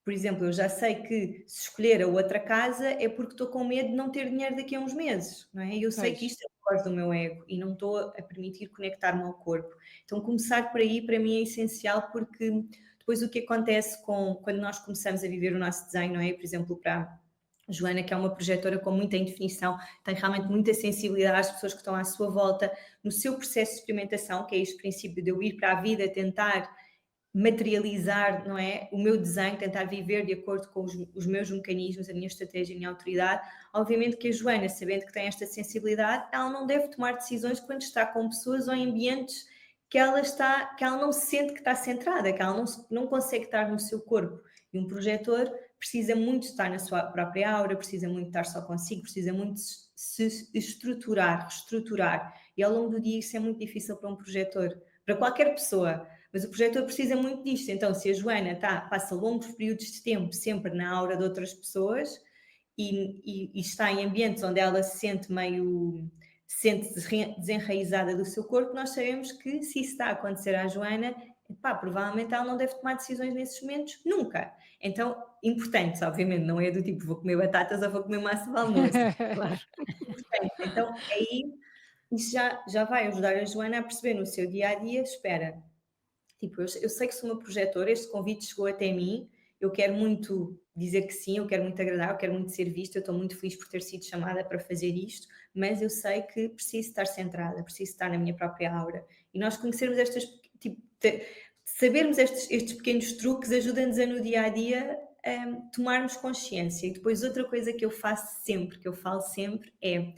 por exemplo, eu já sei que se escolher a outra casa é porque estou com medo de não ter dinheiro daqui a uns meses, não é? Eu sei que isto é a voz do meu ego e não estou a permitir conectar-me ao corpo. Então, começar por aí, para mim, é essencial, porque depois o que acontece quando nós começamos a viver o nosso desenho, não é? Por exemplo, para Joana, que é uma projetora com muita indefinição, tem realmente muita sensibilidade às pessoas que estão à sua volta, no seu processo de experimentação, que é este princípio de eu ir para a vida tentar materializar, não é, o meu desenho, tentar viver de acordo com os meus mecanismos, a minha estratégia, a minha autoridade. Obviamente que a Joana, sabendo que tem esta sensibilidade, ela não deve tomar decisões quando está com pessoas ou em ambientes que ela não se sente que está centrada, que ela não consegue estar no seu corpo. E um projetor precisa muito estar na sua própria aura, precisa muito estar só consigo, precisa muito se estruturar, reestruturar. E ao longo do dia isso é muito difícil para um projetor, para qualquer pessoa. Mas o projetor precisa muito disto. Então, se a Joana passa longos períodos de tempo sempre na aura de outras pessoas e está em ambientes onde ela se sente desenraizada do seu corpo, nós sabemos que se isso está a acontecer à Joana, provavelmente ela não deve tomar decisões nesses momentos nunca. Então, importantes, obviamente, não é do tipo vou comer batatas ou vou comer massa de almoço. Claro. Então, aí isso já vai ajudar a Joana a perceber no seu dia-a-dia, espera, tipo, eu sei que sou uma projetora, este convite chegou até mim, eu quero muito dizer que sim, eu quero muito agradar, eu quero muito ser vista, eu estou muito feliz por ter sido chamada para fazer isto, mas eu sei que preciso estar centrada, preciso estar na minha própria aura. E nós conhecermos sabermos estes pequenos truques ajuda-nos a no dia-a-dia tomarmos consciência. E depois outra coisa que eu faço sempre, que eu falo sempre é...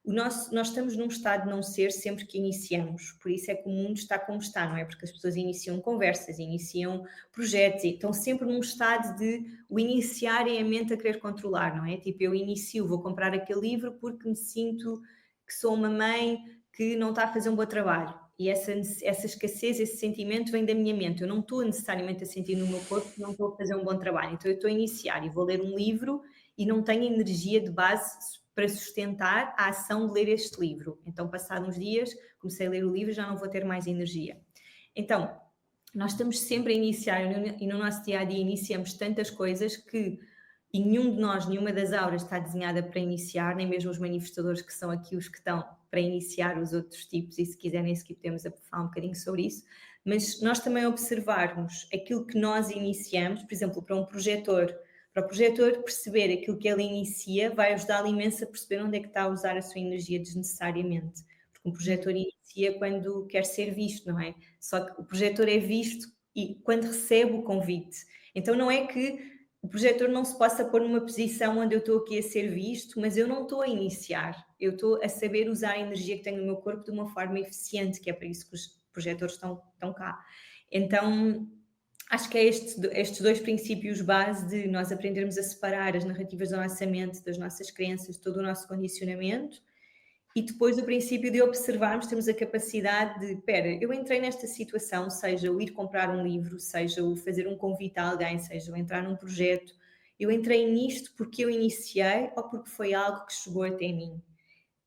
Nós estamos num estado de não ser sempre que iniciamos, por isso é que o mundo está como está, não é? Porque as pessoas iniciam conversas, iniciam projetos e estão sempre num estado de o iniciar é a mente a querer controlar, não é? Tipo, eu inicio, vou comprar aquele livro porque me sinto que sou uma mãe que não está a fazer um bom trabalho. E essa escassez, esse sentimento vem da minha mente. Eu não estou necessariamente a sentir no meu corpo que não estou a fazer um bom trabalho. Então eu estou a iniciar e vou ler um livro e não tenho energia de base para sustentar a ação de ler este livro. Então, passados uns dias, comecei a ler o livro e já não vou ter mais energia. Então, nós estamos sempre a iniciar e no nosso dia-a-dia iniciamos tantas coisas que e nenhum de nós, nenhuma das auras está desenhada para iniciar, nem mesmo os manifestadores que são aqui os que estão para iniciar os outros tipos, e se quiserem aqui podemos falar um bocadinho sobre isso, mas nós também observarmos aquilo que nós iniciamos, por exemplo, para o projetor perceber aquilo que ele inicia vai ajudá-lo imenso a perceber onde é que está a usar a sua energia desnecessariamente, porque um projetor inicia quando quer ser visto, não é? Só que o projetor é visto e quando recebe o convite, então não é que o projetor não se possa pôr numa posição onde eu estou aqui a ser visto, mas eu não estou a iniciar, eu estou a saber usar a energia que tenho no meu corpo de uma forma eficiente, que é para isso que os projetores estão cá. Então, acho que é estes dois princípios base de nós aprendermos a separar as narrativas da nossa mente, das nossas crenças, todo o nosso condicionamento, e depois o princípio de observarmos, temos a capacidade de, eu entrei nesta situação, seja o ir comprar um livro, seja o fazer um convite a alguém, seja o entrar num projeto, eu entrei nisto porque eu iniciei ou porque foi algo que chegou até mim.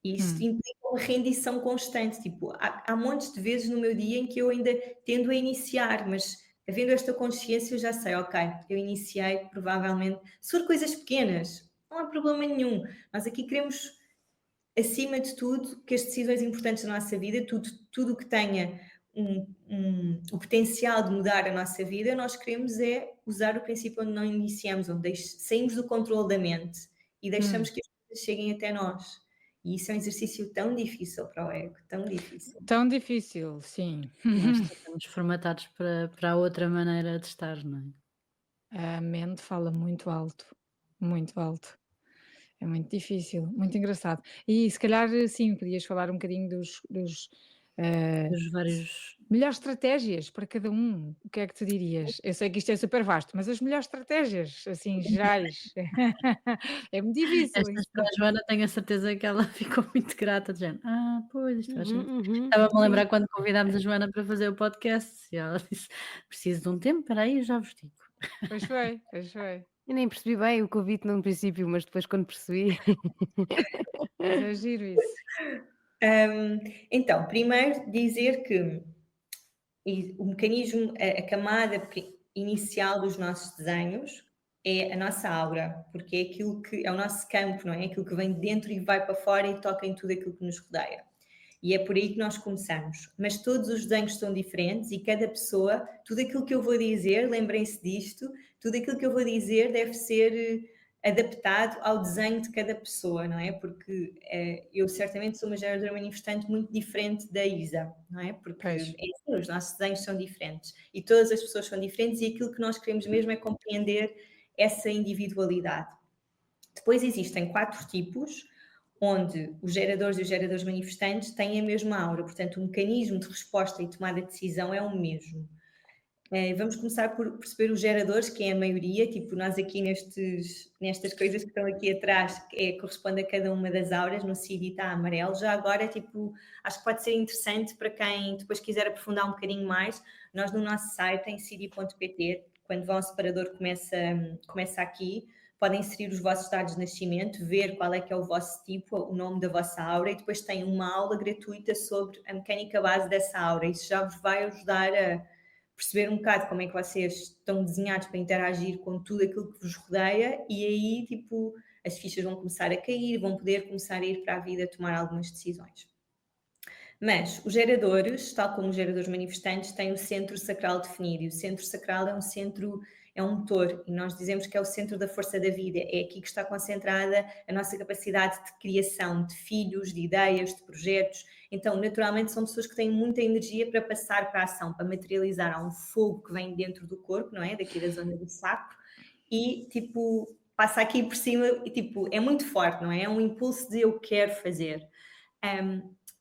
E isto implica uma rendição constante, tipo, há montes de vezes no meu dia em que eu ainda tendo a iniciar, mas havendo esta consciência eu já sei, ok, eu iniciei provavelmente, se for coisas pequenas, não há problema nenhum, nós aqui queremos acima de tudo, que as decisões importantes da nossa vida, tudo o que tenha o potencial de mudar a nossa vida, nós queremos é usar o princípio onde não iniciamos, onde saímos do controle da mente e deixamos que as coisas cheguem até nós. E isso é um exercício tão difícil para o ego, tão difícil. Tão difícil, sim. Nós estamos formatados para outra maneira de estar, não é? A mente fala muito alto, muito alto. É muito difícil, muito engraçado. E se calhar, sim, podias falar um bocadinho dos Dos vários. melhores estratégias para cada um. O que é que tu dirias? Eu sei que isto é super vasto, mas as melhores estratégias, assim, gerais. É muito difícil. Estas para a Joana tenho a certeza que ela ficou muito grata, de género, pois, isto faz sentido. Uhum. Estava-me a lembrar quando convidámos a Joana para fazer o podcast, e ela disse: "Preciso de um tempo, espera aí, eu já vos digo". Pois foi, pois foi. Eu nem percebi bem o convite no princípio, mas depois quando percebi. Mas é giro isso. Então, primeiro dizer que o mecanismo, a camada inicial dos nossos desenhos é a nossa aura, porque é aquilo que é o nosso campo, não é? Aquilo que vem de dentro e vai para fora e toca em tudo aquilo que nos rodeia. E é por aí que nós começamos. Mas todos os desenhos são diferentes e cada pessoa, tudo aquilo que eu vou dizer, lembrem-se disto, tudo aquilo que eu vou dizer deve ser adaptado ao desenho de cada pessoa, não é? Porque eu certamente sou uma geradora manifestante muito diferente da Isa, não é? Porque assim, os nossos desenhos são diferentes e todas as pessoas são diferentes e aquilo que nós queremos mesmo é compreender essa individualidade. Depois existem 4 tipos, onde os geradores e os geradores manifestantes têm a mesma aura, portanto o mecanismo de resposta e tomada de decisão é o mesmo. Vamos começar por perceber os geradores, que é a maioria, tipo nós aqui nestas coisas que estão aqui atrás, corresponde a cada uma das auras, no CD está amarelo, já agora tipo, acho que pode ser interessante para quem depois quiser aprofundar um bocadinho mais, nós no nosso site em cd.pt, quando vão ao separador começa aqui, podem inserir os vossos dados de nascimento, ver qual é que é o vosso tipo, o nome da vossa aura e depois tem uma aula gratuita sobre a mecânica base dessa aura. Isso já vos vai ajudar a perceber um bocado como é que vocês estão desenhados para interagir com tudo aquilo que vos rodeia e aí, tipo, as fichas vão começar a cair, vão poder começar a ir para a vida tomar algumas decisões. Mas os geradores, tal como os geradores manifestantes, têm o centro sacral definido e o centro sacral é um motor e nós dizemos que é o centro da força da vida, é aqui que está concentrada a nossa capacidade de criação de filhos, de ideias, de projetos. Então, naturalmente, são pessoas que têm muita energia para passar para a ação, para materializar. Há um fogo que vem dentro do corpo, não é? Daqui da zona do sacro e, tipo, passa aqui por cima e, tipo, é muito forte, não é? É um impulso de eu quero fazer.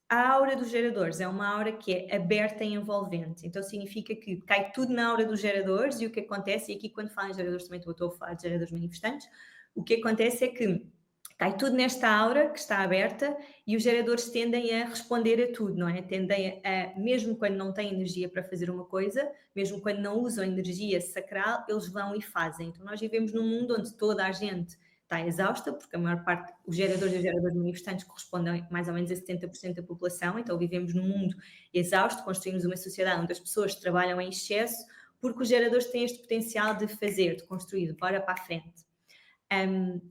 A aura dos geradores é uma aura que é aberta e envolvente, então significa que cai tudo na aura dos geradores e o que acontece, e aqui quando falo em geradores também estou a falar de geradores manifestantes, o que acontece é que cai tudo nesta aura que está aberta e os geradores tendem a responder a tudo, não é? Tendem a, mesmo quando não têm energia para fazer uma coisa, mesmo quando não usam energia sacral, eles vão e fazem. Então nós vivemos num mundo onde toda a gente está exausta, porque a maior parte, os geradores e os geradores manifestantes correspondem mais ou menos a 70% da população, então vivemos num mundo exausto, construímos uma sociedade onde as pessoas trabalham em excesso, porque os geradores têm este potencial de fazer, de construir, de fora para a frente.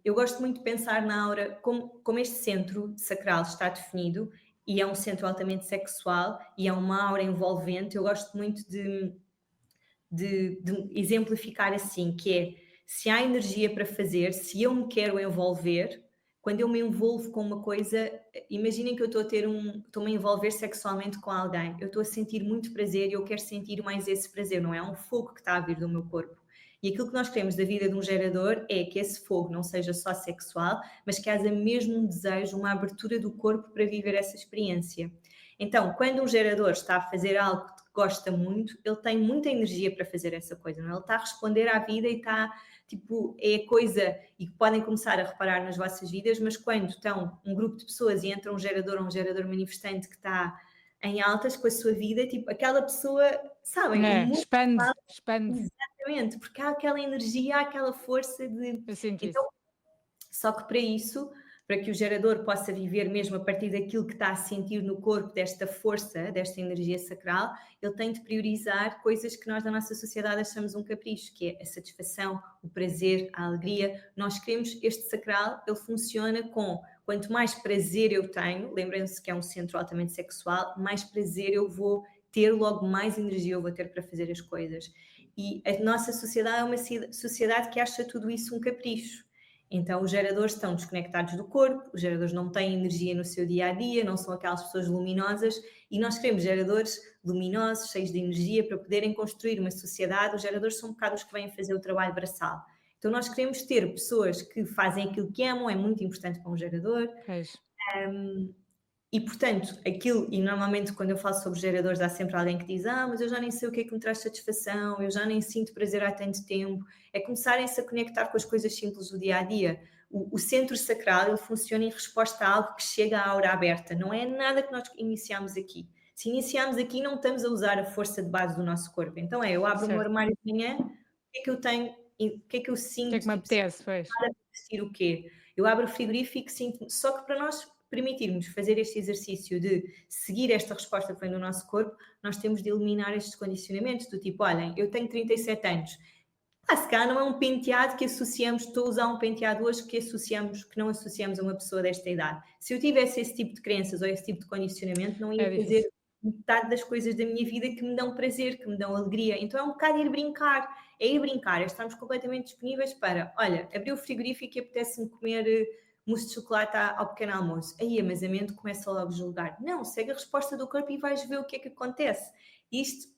Eu gosto muito de pensar na aura, como este centro sacral está definido, e é um centro altamente sexual, e é uma aura envolvente, eu gosto muito de exemplificar assim, que é, se há energia para fazer, se eu me quero envolver, quando eu me envolvo com uma coisa, imaginem que eu estou-me a envolver sexualmente com alguém, eu estou a sentir muito prazer e eu quero sentir mais esse prazer, não é? É um fogo que está a vir do meu corpo. E aquilo que nós queremos da vida de um gerador é que esse fogo não seja só sexual, mas que haja mesmo um desejo, uma abertura do corpo para viver essa experiência. Então, quando um gerador está a fazer algo que gosta muito, ele tem muita energia para fazer essa coisa, não é? Ele está a responder à vida e está, tipo, é a coisa, e podem começar a reparar nas vossas vidas, mas quando estão um grupo de pessoas e entra um gerador ou um gerador manifestante que está em altas com a sua vida, tipo, aquela pessoa, sabem, o mundo expande. Exatamente, porque há aquela energia, há aquela força de... Eu sinto Então, isso. só que para isso, para que o gerador possa viver mesmo a partir daquilo que está a sentir no corpo, desta força, desta energia sacral, ele tem de priorizar coisas que nós na nossa sociedade achamos um capricho, que é a satisfação, o prazer, a alegria. Nós queremos este sacral, ele funciona com quanto mais prazer eu tenho, lembrem-se que é um centro altamente sexual, mais prazer eu vou ter, logo mais energia eu vou ter para fazer as coisas. E a nossa sociedade é uma sociedade que acha tudo isso um capricho. Então, os geradores estão desconectados do corpo, os geradores não têm energia no seu dia-a-dia, não são aquelas pessoas luminosas, e nós queremos geradores luminosos, cheios de energia, para poderem construir uma sociedade. Os geradores são um bocado os que vêm fazer o trabalho braçal. Então, nós queremos ter pessoas que fazem aquilo que amam, é muito importante para um gerador. E, portanto, e normalmente quando eu falo sobre geradores há sempre alguém que diz: mas eu já nem sei o que é que me traz satisfação, eu já nem sinto prazer há tanto tempo. É começarem-se a conectar com as coisas simples do dia-a-dia. O centro sacral, ele funciona em resposta a algo que chega à aura aberta, não é nada que nós iniciamos aqui. Se iniciamos aqui, não estamos a usar a força de base do nosso corpo. Então eu abro o meu armário de manhã, o que é que eu tenho, o que é que eu sinto? O que é que me apetece, pois? O quê? Eu abro o frigorífico, sinto, só que para nós permitirmos fazer este exercício de seguir esta resposta que vem do nosso corpo, nós temos de eliminar estes condicionamentos do tipo, olhem, eu tenho 37 anos, se calhar não é um penteado que associamos, estou a usar um penteado hoje que não associamos a uma pessoa desta idade. Se eu tivesse esse tipo de crenças ou esse tipo de condicionamento, não ia fazer metade das coisas da minha vida que me dão prazer, que me dão alegria. Então é um bocado ir brincar, é estarmos completamente disponíveis para, olha, abrir o frigorífico e apetece-me comer mousse de chocolate ao pequeno almoço. Aí a mente começa logo a julgar. Não, segue a resposta do corpo e vais ver o que é que acontece. Este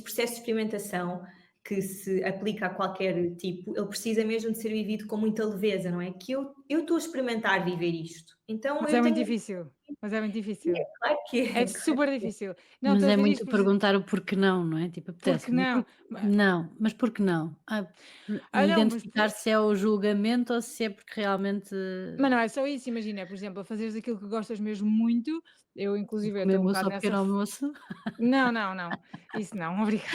processo de experimentação que se aplica a qualquer tipo, ele precisa mesmo de ser vivido com muita leveza, não é? Que eu estou a experimentar viver isto. Então, mas é muito difícil. Mas é muito difícil. É, claro que é. É super difícil. Não, mas é muito perguntar o porquê não, não é? Tipo, apetece. Porque não? Não, mas porquê não? Identificar se é o julgamento ou se é porque realmente... Mas não é só isso, imagina, por exemplo, a fazeres aquilo que gostas mesmo muito, eu inclusive estou um bocado nessa... almoço? Não, isso não, obrigada.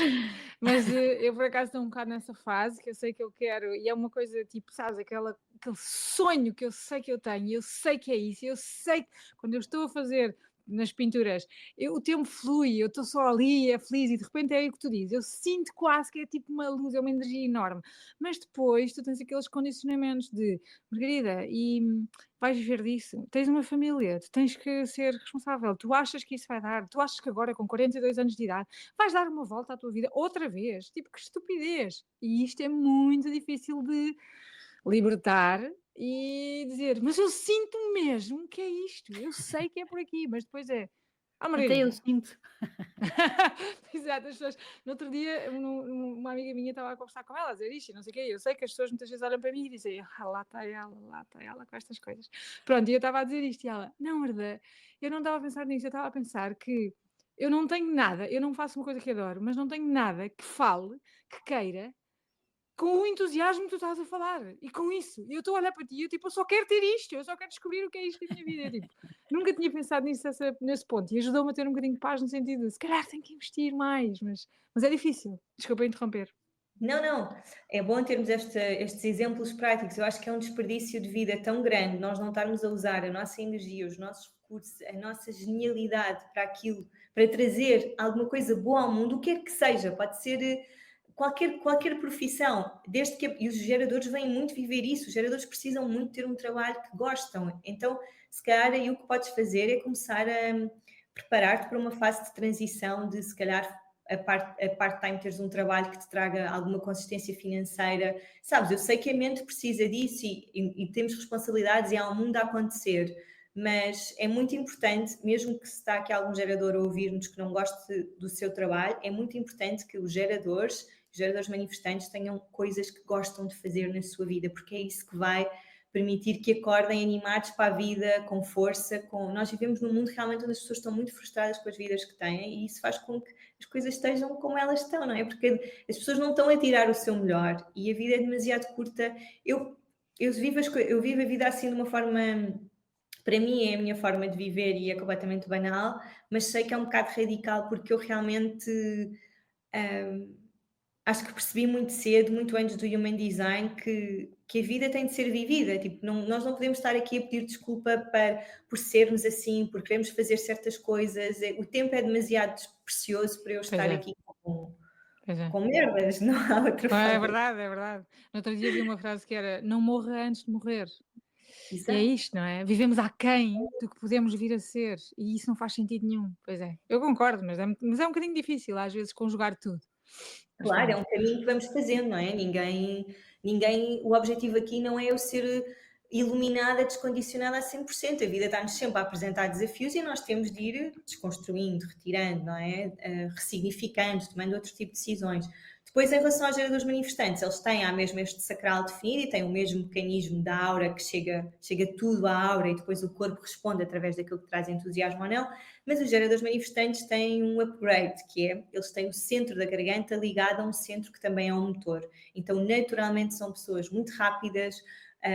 Mas eu por acaso estou um bocado nessa fase que eu sei que eu quero, e é uma coisa tipo, sabes, aquele sonho que eu sei que eu tenho, eu sei que é isso, eu sei que quando eu estou a fazer nas pinturas, o tempo flui, eu estou só ali, é feliz, e de repente é o que tu dizes, eu sinto quase que é tipo uma luz, é uma energia enorme, mas depois tu tens aqueles condicionamentos de, Margarida, e vais viver disso, tens uma família, tu tens que ser responsável, tu achas que isso vai dar, tu achas que agora com 42 anos de idade vais dar uma volta à tua vida outra vez, tipo que estupidez, e isto é muito difícil de libertar e dizer, mas eu sinto mesmo que é isto, eu sei que é por aqui, mas depois é, Margarida. Até eu sinto. Exato, as pessoas, no outro dia uma amiga minha estava a conversar com ela, a dizer isto, não sei o quê, eu sei que as pessoas muitas vezes olham para mim e dizem, lá está ela com estas coisas. Pronto, e eu estava a dizer isto e ela, não, Marda, eu não estava a pensar nisso, eu estava a pensar que eu não tenho nada, eu não faço uma coisa que adoro, mas não tenho nada que fale, que queira, com o entusiasmo que tu estás a falar, e com isso, eu estou a olhar para ti, eu só quero ter isto, eu só quero descobrir o que é isto na minha vida, eu, nunca tinha pensado nisso nesse ponto, e ajudou-me a ter um bocadinho de paz no sentido de, se calhar tenho que investir mais, mas é difícil, desculpa interromper. Não, é bom termos estes exemplos práticos, eu acho que é um desperdício de vida tão grande, nós não estarmos a usar a nossa energia, os nossos recursos, a nossa genialidade para aquilo, para trazer alguma coisa boa ao mundo, o que é que seja, pode ser qualquer profissão, desde que e os geradores vêm muito viver isso, os geradores precisam muito ter um trabalho que gostam, então se calhar aí o que podes fazer é começar a preparar-te para uma fase de transição de se calhar a part-time teres um trabalho que te traga alguma consistência financeira, sabes, eu sei que a mente precisa disso e temos responsabilidades e há um mundo a acontecer, mas é muito importante, mesmo que se está aqui algum gerador a ouvir-nos que não goste do seu trabalho, é muito importante que os geradores manifestantes tenham coisas que gostam de fazer na sua vida, porque é isso que vai permitir que acordem animados para a vida, com força, nós vivemos num mundo realmente onde as pessoas estão muito frustradas com as vidas que têm e isso faz com que as coisas estejam como elas estão, não é? Porque as pessoas não estão a tirar o seu melhor e a vida é demasiado curta. Eu vivo a vida assim de uma forma... Para mim é a minha forma de viver e é completamente banal, mas sei que é um bocado radical porque eu realmente acho que percebi muito cedo, muito antes do Human Design, que a vida tem de ser vivida. Tipo, nós não podemos estar aqui a pedir desculpa por sermos assim, por queremos fazer certas coisas. O tempo é demasiado precioso para eu estar aqui com merdas, não há outra forma. É verdade, é verdade. No outro dia vi uma frase que era: não morra antes de morrer. Exato. E é isto, não é? Vivemos aquém do que podemos vir a ser e isso não faz sentido nenhum. Pois é, eu concordo, mas é um bocadinho difícil às vezes conjugar tudo. Claro, é um caminho que vamos fazendo, não é? O objetivo aqui não é eu ser iluminada, descondicionada a 100%. A vida está-nos sempre a apresentar desafios e nós temos de ir desconstruindo, retirando, não é? Ressignificando, tomando outro tipo de decisões. Depois, em relação aos geradores manifestantes, eles têm mesmo este sacral definido e têm o mesmo mecanismo da aura que chega tudo à aura e depois o corpo responde através daquilo que traz entusiasmo ou não, mas os geradores manifestantes têm um upgrade, que é, eles têm o centro da garganta ligado a um centro que também é um motor. Então, naturalmente, são pessoas muito rápidas,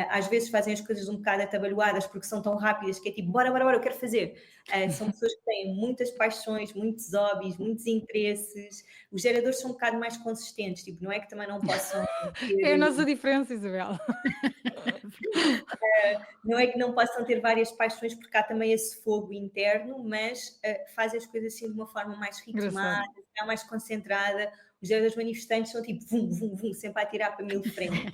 às vezes fazem as coisas um bocado atabalhoadas porque são tão rápidas que é tipo, bora, eu quero fazer. São pessoas que têm muitas paixões, muitos hobbies, muitos interesses. Os geradores são um bocado mais consistentes, tipo, não é que também não possam ter... É a nossa diferença, Isabel. Não é que não possam ter várias paixões porque há também esse fogo interno, mas fazem as coisas assim de uma forma mais ritmada, mais concentrada. Os geradores manifestantes são tipo vum, vum, vum, sempre a atirar para 1000 frentes.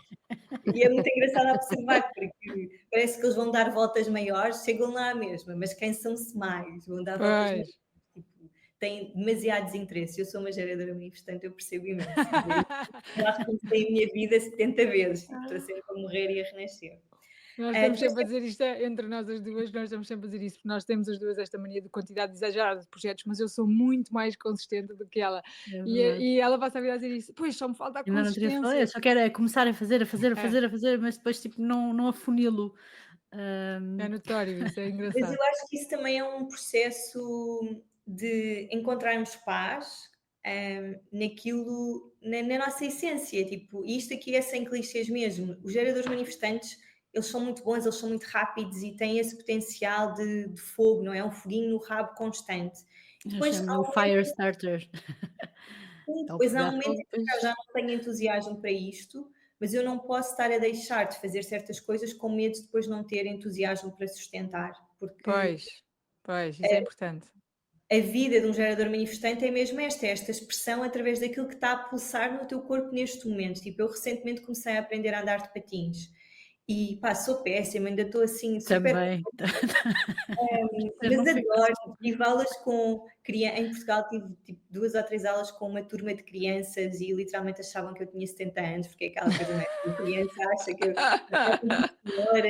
E é muito engraçado a observar, porque parece que eles vão dar voltas maiores, chegam lá mesmo, mas cansam-se mais, vão dar voltas maiores. Tipo, têm demasiados interesses. Eu sou uma geradora manifestante, eu percebo imenso. Eu acho que comecei a minha vida 70 vezes, tipo, estou sempre a morrer e a renascer. Nós estamos sempre a dizer isto entre nós as duas, nós estamos sempre a dizer isso, porque nós temos as duas esta mania de quantidade exagerada de projetos, mas eu sou muito mais consistente do que ela. E ela passa a vir a dizer isso, pois só me falta a consistência. Eu só quero começar a fazer, mas depois tipo, não afunilo. É notório, isso é engraçado. Mas eu acho que isso também é um processo de encontrarmos paz naquilo, na nossa essência, tipo, isto aqui é sem clichês mesmo. Os geradores manifestantes, eles são muito bons, eles são muito rápidos e têm esse potencial de fogo, não é? Um foguinho no rabo constante. Depois há o fire starter. Depois há um momento em que eu já não tenho entusiasmo para isto, mas eu não posso estar a deixar de fazer certas coisas com medo de depois não ter entusiasmo para sustentar. Porque pois, isso é importante. A vida de um gerador manifestante é mesmo esta expressão através daquilo que está a pulsar no teu corpo neste momento. Tipo, eu recentemente comecei a aprender a andar de patins e pá, sou péssima, ainda estou assim super... Também. Mas adoro, tive aulas em Portugal tive tipo 2 ou 3 aulas com uma turma de crianças e literalmente achavam que eu tinha 70 anos, porque é aquela coisa, né? A criança acha que eu sou senhora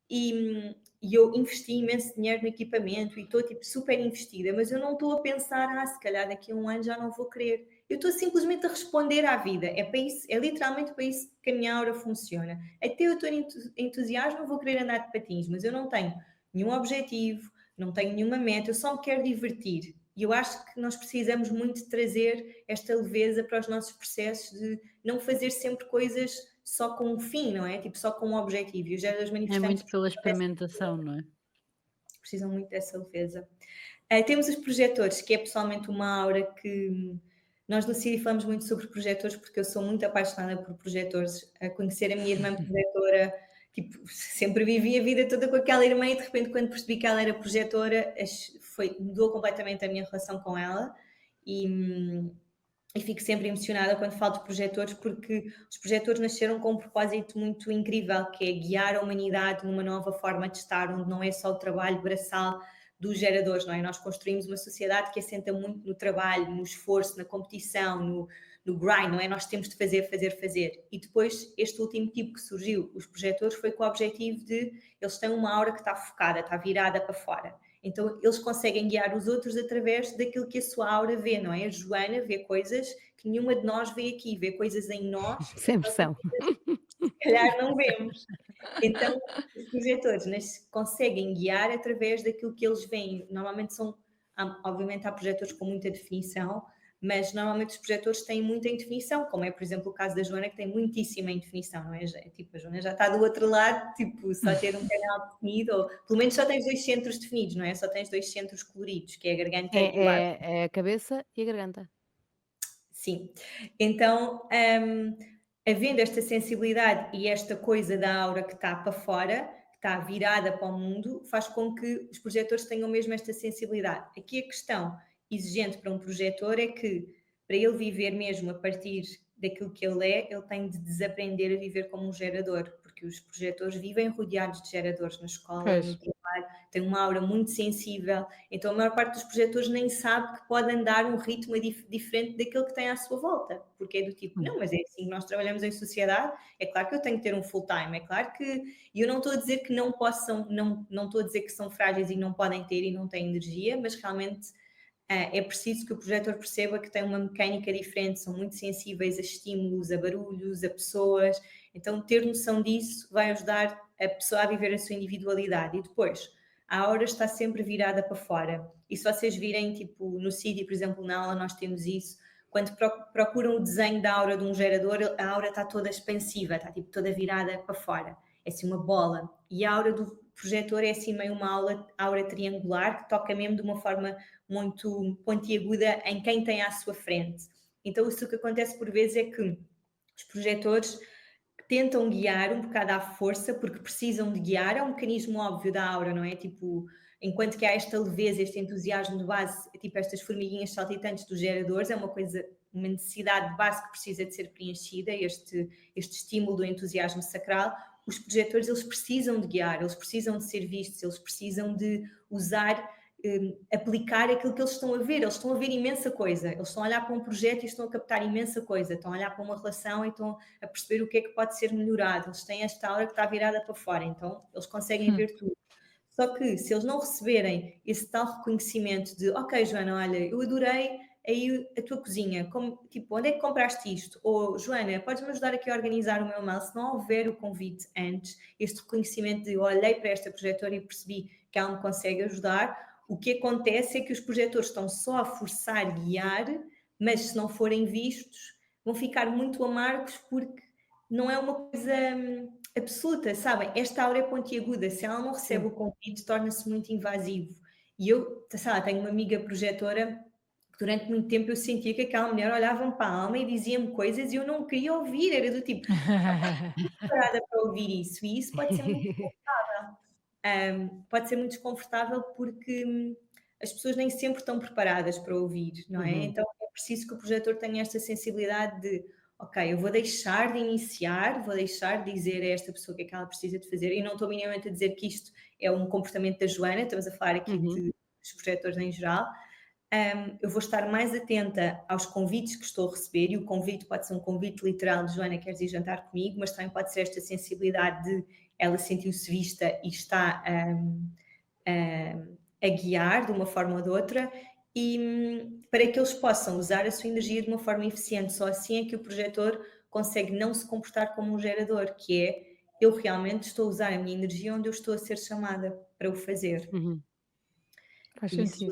e eu investi imenso dinheiro no equipamento e estou tipo super investida, mas eu não estou a pensar, se calhar daqui a um ano já não vou querer. Eu estou simplesmente a responder à vida. É para isso, é literalmente para isso que a minha aura funciona. Até eu estou em entusiasmo, vou querer andar de patins, mas eu não tenho nenhum objetivo, não tenho nenhuma meta, eu só me quero divertir. E eu acho que nós precisamos muito de trazer esta leveza para os nossos processos, de não fazer sempre coisas só com um fim, não é? Tipo, só com um objetivo. E os geradores manifestantes... É muito pela experimentação, não é? Precisam muito dessa leveza. Temos os projetores, que é pessoalmente uma aura que... Nós no CIDI falamos muito sobre projetores, porque eu sou muito apaixonada por projetores. A conhecer a minha irmã projetora, tipo, sempre vivi a vida toda com aquela irmã e de repente quando percebi que ela era projetora, mudou completamente a minha relação com ela. E e fico sempre emocionada quando falo de projetores, porque os projetores nasceram com um propósito muito incrível, que é guiar a humanidade numa nova forma de estar, onde não é só o trabalho braçal dos geradores, não é? Nós construímos uma sociedade que assenta muito no trabalho, no esforço, na competição, no grind, não é? Nós temos de fazer, fazer, fazer. E depois, este último tipo que surgiu, os projetores, foi com o objetivo de, eles têm uma aura que está focada, está virada para fora. Então, eles conseguem guiar os outros através daquilo que a sua aura vê, não é? A Joana vê coisas que nenhuma de nós vê aqui, vê coisas em nós, Sem pressão. se calhar não vemos. Então, os projetores conseguem guiar através daquilo que eles veem. Normalmente obviamente há projetores com muita definição, mas normalmente os projetores têm muita indefinição, como é, por exemplo, o caso da Joana, que tem muitíssima indefinição, não é? Tipo, a Joana já está do outro lado, tipo, só ter um canal definido, ou pelo menos só tens 2 centros definidos, não é? Só tens 2 centros coloridos, que é a garganta e o lado. É a cabeça e a garganta. Sim. Então, havendo esta sensibilidade e esta coisa da aura que está para fora, que está virada para o mundo, faz com que os projetores tenham mesmo esta sensibilidade. Aqui a questão exigente para um projetor é que, para ele viver mesmo a partir daquilo que ele é, ele tem de desaprender a viver como um gerador, porque os projetores vivem rodeados de geradores na escola, Pois. no trabalho, têm uma aura muito sensível, então a maior parte dos projetores nem sabe que pode andar um ritmo diferente daquele que tem à sua volta, porque é do tipo, não, mas é assim que nós trabalhamos em sociedade, é claro que eu tenho que ter um full time, é claro que, e eu não estou a dizer que não possam, não estou a dizer que são frágeis e não podem ter e não têm energia, mas realmente é preciso que o projetor perceba que tem uma mecânica diferente, são muito sensíveis a estímulos, a barulhos, a pessoas, então ter noção disso vai ajudar a pessoa a viver a sua individualidade. E depois, a aura está sempre virada para fora, e se vocês virem, tipo, no CIDI, por exemplo, na aula nós temos isso, quando procuram o desenho da aura de um gerador, a aura está toda expansiva, está tipo toda virada para fora, é assim uma bola, e a aura do projetor é assim meio uma aura triangular, que toca mesmo de uma forma muito pontiaguda em quem tem à sua frente. Então isso que acontece por vezes é que os projetores tentam guiar um bocado à força, porque precisam de guiar, é um mecanismo óbvio da aura, não é? Tipo, enquanto que há esta leveza, este entusiasmo de base, tipo estas formiguinhas saltitantes dos geradores, é uma coisa, uma necessidade de base que precisa de ser preenchida, este estímulo do entusiasmo sacral. Os projetores, eles precisam de guiar, eles precisam de ser vistos, eles precisam de usar, aplicar aquilo que eles estão a ver imensa coisa, eles estão a olhar para um projeto e estão a captar imensa coisa, estão a olhar para uma relação e estão a perceber o que é que pode ser melhorado, eles têm esta aura que está virada para fora, então eles conseguem ver tudo. Só que se eles não receberem esse tal reconhecimento de, ok, Joana, olha, eu adorei aí a tua cozinha, tipo, onde é que compraste isto? Ou, Joana, podes-me ajudar aqui a organizar o meu mail? Se não houver o convite antes, este reconhecimento de, eu olhei para esta projetora e percebi que ela me consegue ajudar, o que acontece é que os projetores estão só a forçar guiar, mas se não forem vistos, vão ficar muito amargos porque não é uma coisa absoluta, sabem? Esta aura é pontiaguda, se ela não recebe o convite, torna-se muito invasivo. E eu, sabe, tenho uma amiga projetora que durante muito tempo eu sentia que aquela mulher olhava-me para a alma e dizia-me coisas e eu não queria ouvir, era do tipo, preparada para ouvir isso, e isso pode ser muito desconfortável. Pode ser muito desconfortável porque as pessoas nem sempre estão preparadas para ouvir, não é? Então é preciso que o projetor tenha esta sensibilidade de, ok, eu vou deixar de iniciar, vou deixar de dizer a esta pessoa o que é que ela precisa de fazer, e não estou minimamente a dizer que isto é um comportamento da Joana, estamos a falar aqui dos projetores em geral. Eu vou estar mais atenta aos convites que estou a receber, e o convite pode ser um convite literal de Joana, queres ir jantar comigo, mas também pode ser esta sensibilidade de ela sentiu-se vista e está a guiar de uma forma ou de outra, e para que eles possam usar a sua energia de uma forma eficiente. Só assim é que o projetor consegue não se comportar como um gerador, que é, eu realmente estou a usar a minha energia onde eu estou a ser chamada para o fazer. Faz Isso sentido.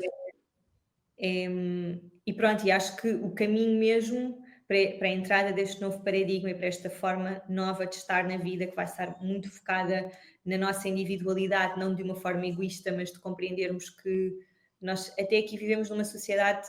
e pronto, e acho que o caminho mesmo para a entrada deste novo paradigma e para esta forma nova de estar na vida, que vai estar muito focada na nossa individualidade, não de uma forma egoísta, mas de compreendermos que nós até aqui vivemos numa sociedade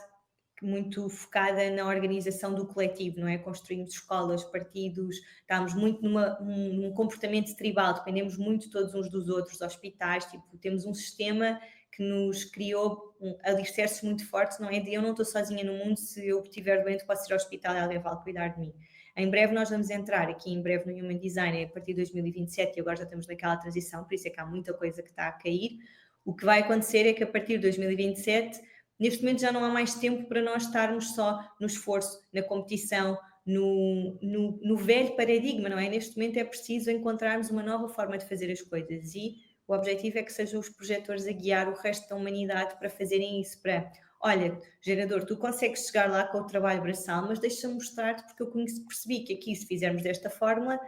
muito focada na organização do coletivo, não é? Construímos escolas, partidos, estamos muito num comportamento tribal, dependemos muito todos uns dos outros, hospitais, tipo, temos um sistema que nos criou alicerces muito fortes, não é? De eu não estou sozinha no mundo, se eu estiver doente posso ir ao hospital e alguém vai cuidar de mim. Em breve nós vamos entrar aqui em breve no Human Design, a partir de 2027, e agora já estamos naquela transição, por isso é que há muita coisa que está a cair. O que vai acontecer é que a partir de 2027, neste momento já não há mais tempo para nós estarmos só no esforço, na competição, no velho paradigma, não é? Neste momento é preciso encontrarmos uma nova forma de fazer as coisas e o objetivo é que sejam os projetores a guiar o resto da humanidade para fazerem isso, para, olha, gerador, tu consegues chegar lá com o trabalho braçal, mas deixa-me mostrar-te porque eu percebi que aqui se fizermos desta forma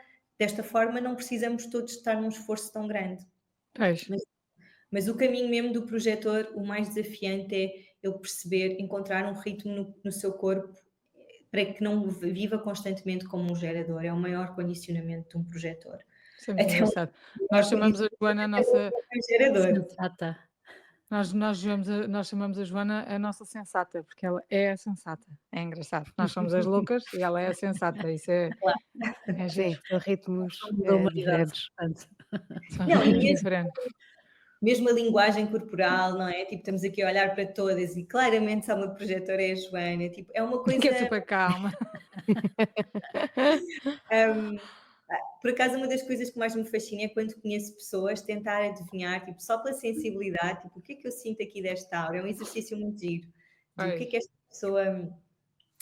não precisamos todos estar num esforço tão grande. Mas o caminho mesmo do projetor, o mais desafiante é ele perceber, encontrar um ritmo no seu corpo para que não viva constantemente como um gerador. É o maior condicionamento de um projetor. Isso é muito engraçado. Nós chamamos a Joana a nossa... gerador. Sensata. Nós chamamos a Joana a nossa sensata, porque ela é a sensata. É engraçado. Nós somos as loucas e ela é a sensata. Isso é Sim, giro. são ritmos Da humanidade, diferentes. portanto. São Não, e ritmos diferentes. mesmo a linguagem corporal, não é? Tipo, estamos aqui a olhar para todas e claramente só uma projetora é a Joana. Tipo, é uma coisa... Que é super calma. Por acaso, uma das coisas que mais me fascina é quando conheço pessoas tentar adivinhar, tipo, só pela sensibilidade, tipo, o que é que eu sinto aqui desta aura? É um exercício muito giro. De o que é que esta pessoa...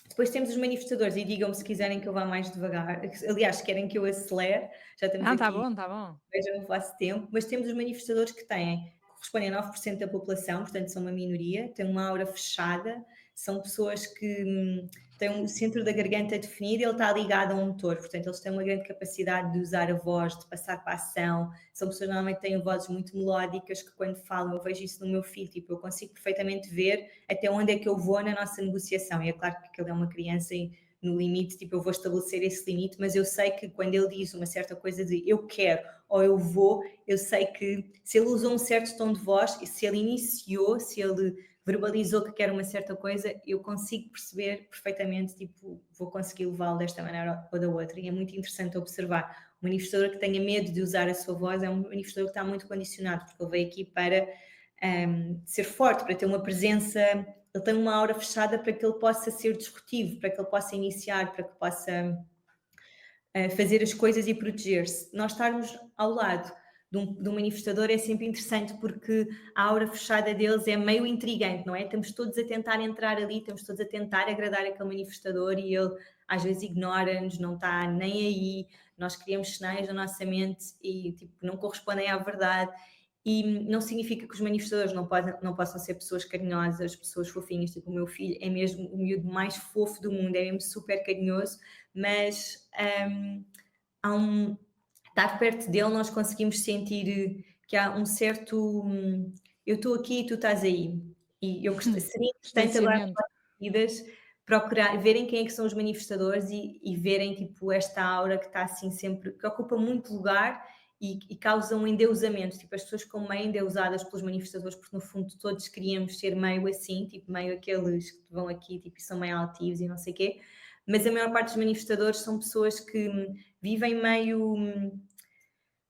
Depois temos os manifestadores e digam-me se quiserem que eu vá mais devagar. Aliás, se querem que eu acelere, já estamos aqui. Tá bom. Vejam o vosso tempo. Mas temos os manifestadores que correspondem a 9% da população, portanto são uma minoria, têm uma aura fechada, são pessoas que têm um centro da garganta definido, ele está ligado a um motor, portanto eles têm uma grande capacidade de usar a voz, de passar para a ação, são pessoas que normalmente têm vozes muito melódicas, que quando falam, eu vejo isso no meu filho, tipo, eu consigo perfeitamente ver até onde é que eu vou na nossa negociação, e é claro que ele é uma criança e no limite, tipo, eu vou estabelecer esse limite, mas eu sei que quando ele diz uma certa coisa de eu quero ou eu vou, eu sei que se ele usou um certo tom de voz, e se ele iniciou, se ele verbalizou que quer uma certa coisa, eu consigo perceber perfeitamente, tipo, vou conseguir levá-lo desta maneira ou da outra, e é muito interessante observar. Um manifestador que tenha medo de usar a sua voz é um manifestador que está muito condicionado, porque ele veio aqui para ser forte, para ter uma presença, ele tem uma aura fechada para que ele possa ser disruptivo, para que ele possa iniciar, para que possa fazer as coisas e proteger-se. Nós estarmos ao lado de um manifestador é sempre interessante porque a aura fechada deles é meio intrigante, não é? Estamos todos a tentar entrar ali, estamos todos a tentar agradar aquele manifestador e ele às vezes ignora-nos, não está nem aí, nós criamos sinais na nossa mente e tipo, não correspondem à verdade. E não significa que os manifestadores não possam ser pessoas carinhosas, pessoas fofinhas, tipo o meu filho é mesmo o miúdo mais fofo do mundo, é mesmo super carinhoso, mas estar perto dele nós conseguimos sentir que há um certo eu estou aqui e tu estás aí. E eu seria interessante agora nas vidas procurar, verem quem é que são os manifestadores e verem tipo esta aura que está assim sempre, que ocupa muito lugar e causa um endeusamento, tipo as pessoas ficam meio endeusadas pelos manifestadores, porque no fundo todos queríamos ser meio assim, tipo meio aqueles que vão aqui tipo, e são meio altivos e não sei o quê, mas a maior parte dos manifestadores são pessoas que vivem meio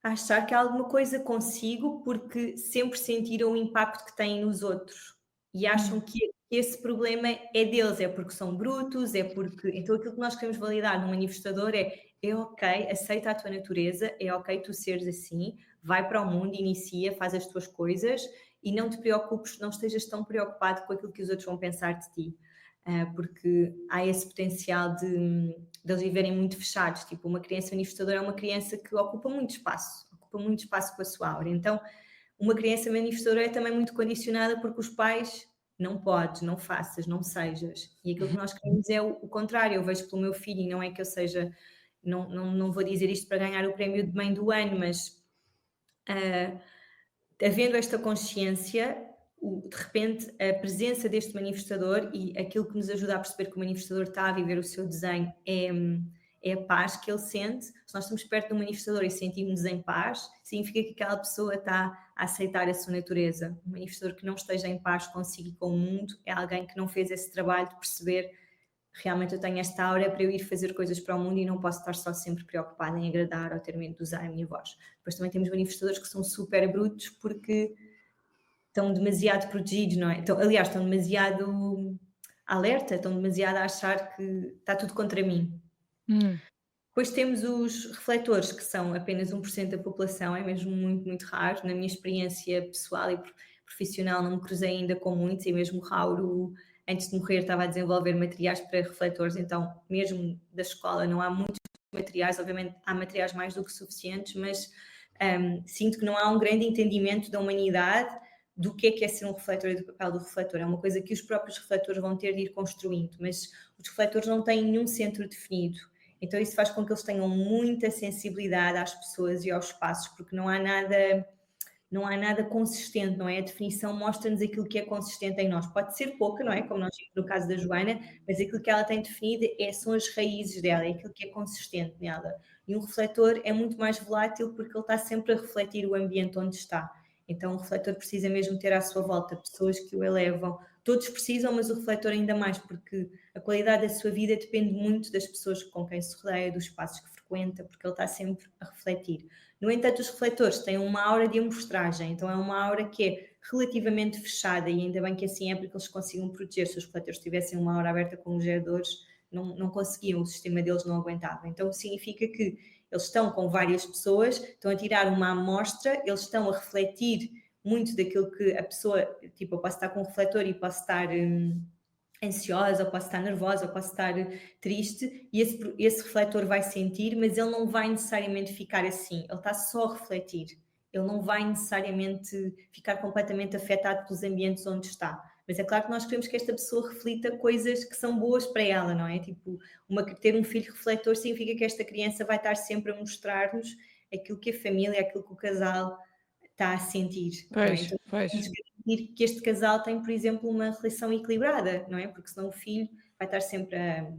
a achar que há alguma coisa consigo porque sempre sentiram o impacto que têm nos outros e acham que esse problema é deles, é porque são brutos, é porque... Então aquilo que nós queremos validar no manifestador é ok, aceita a tua natureza, é ok tu seres assim, vai para o mundo, inicia, faz as tuas coisas e não te preocupes, não estejas tão preocupado com aquilo que os outros vão pensar de ti, porque há esse potencial de eles viverem muito fechados, tipo uma criança manifestadora é uma criança que ocupa muito espaço com a sua aura, então uma criança manifestadora é também muito condicionada porque os pais não podes, não faças, não sejas. E aquilo que nós queremos é o contrário. Eu vejo pelo meu filho, e não é que eu seja, não vou dizer isto para ganhar o prémio de mãe do ano, mas havendo esta consciência, de repente a presença deste manifestador e aquilo que nos ajuda a perceber que o manifestador está a viver o seu desenho é a paz que ele sente. Se nós estamos perto de um manifestador e sentimos em paz, significa que aquela pessoa está a aceitar a sua natureza. Um manifestador que não esteja em paz consigo e com o mundo é alguém que não fez esse trabalho de perceber realmente eu tenho esta aura para eu ir fazer coisas para o mundo e não posso estar só sempre preocupada em agradar ou ter medo de usar a minha voz. Depois também temos manifestadores que são super brutos porque estão demasiado protegidos, não é? Aliás, estão demasiado alerta, estão demasiado a achar que está tudo contra mim. Depois temos os refletores, que são apenas 1% da população, é mesmo muito, muito raro. Na minha experiência pessoal e profissional não me cruzei ainda com muitos, e mesmo Rauro, antes de morrer, estava a desenvolver materiais para refletores, então mesmo da escola não há muitos materiais, obviamente há materiais mais do que suficientes, mas sinto que não há um grande entendimento da humanidade do que é ser um refletor e do papel do refletor. É uma coisa que os próprios refletores vão ter de ir construindo, mas os refletores não têm nenhum centro definido. Então isso faz com que eles tenham muita sensibilidade às pessoas e aos espaços, porque não há nada consistente, não é? A definição mostra-nos aquilo que é consistente em nós. Pode ser pouca, não é? Como nós vimos no caso da Joana, mas aquilo que ela tem definido são as raízes dela, é aquilo que é consistente nela. E um refletor é muito mais volátil porque ele está sempre a refletir o ambiente onde está. Então o refletor precisa mesmo ter à sua volta pessoas que o elevam. Todos precisam, mas o refletor ainda mais, porque a qualidade da sua vida depende muito das pessoas com quem se rodeia, dos espaços que frequenta, porque ele está sempre a refletir. No entanto, os refletores têm uma aura de amostragem, então é uma aura que é relativamente fechada, e ainda bem que assim é, porque eles consigam proteger. Se os refletores tivessem uma aura aberta como os geradores, não conseguiam, o sistema deles não aguentava. Então significa que eles estão com várias pessoas, estão a tirar uma amostra, eles estão a refletir muito daquilo que a pessoa, tipo, eu posso estar com um refletor e posso estar ansiosa, ou posso estar nervosa, ou posso estar triste, e esse refletor vai sentir, mas ele não vai necessariamente ficar assim, ele está só a refletir, ele não vai necessariamente ficar completamente afetado pelos ambientes onde está. Mas é claro que nós queremos que esta pessoa reflita coisas que são boas para ela, não é? Tipo, ter um filho refletor significa que esta criança vai estar sempre a mostrar-nos aquilo que a família, aquilo que o casal está a sentir. Pois, então, pois. temos que garantir que este casal tem, por exemplo, uma relação equilibrada, não é? Porque senão o filho vai estar sempre a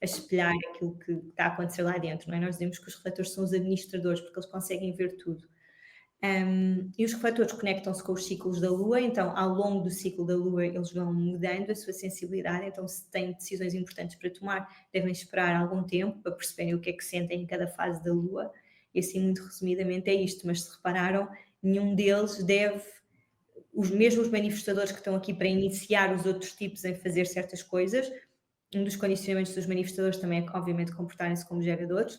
espelhar aquilo que está a acontecer lá dentro, não é? Nós dizemos que os refletores são os administradores, porque eles conseguem ver tudo. E os refletores conectam-se com os ciclos da Lua, então ao longo do ciclo da Lua eles vão mudando a sua sensibilidade, então se têm decisões importantes para tomar, devem esperar algum tempo para perceberem o que é que sentem em cada fase da Lua, e assim muito resumidamente é isto, mas se repararam, nenhum deles deve, os mesmos manifestadores que estão aqui para iniciar os outros tipos em fazer certas coisas, um dos condicionamentos dos manifestadores também é, obviamente, comportarem-se como geradores.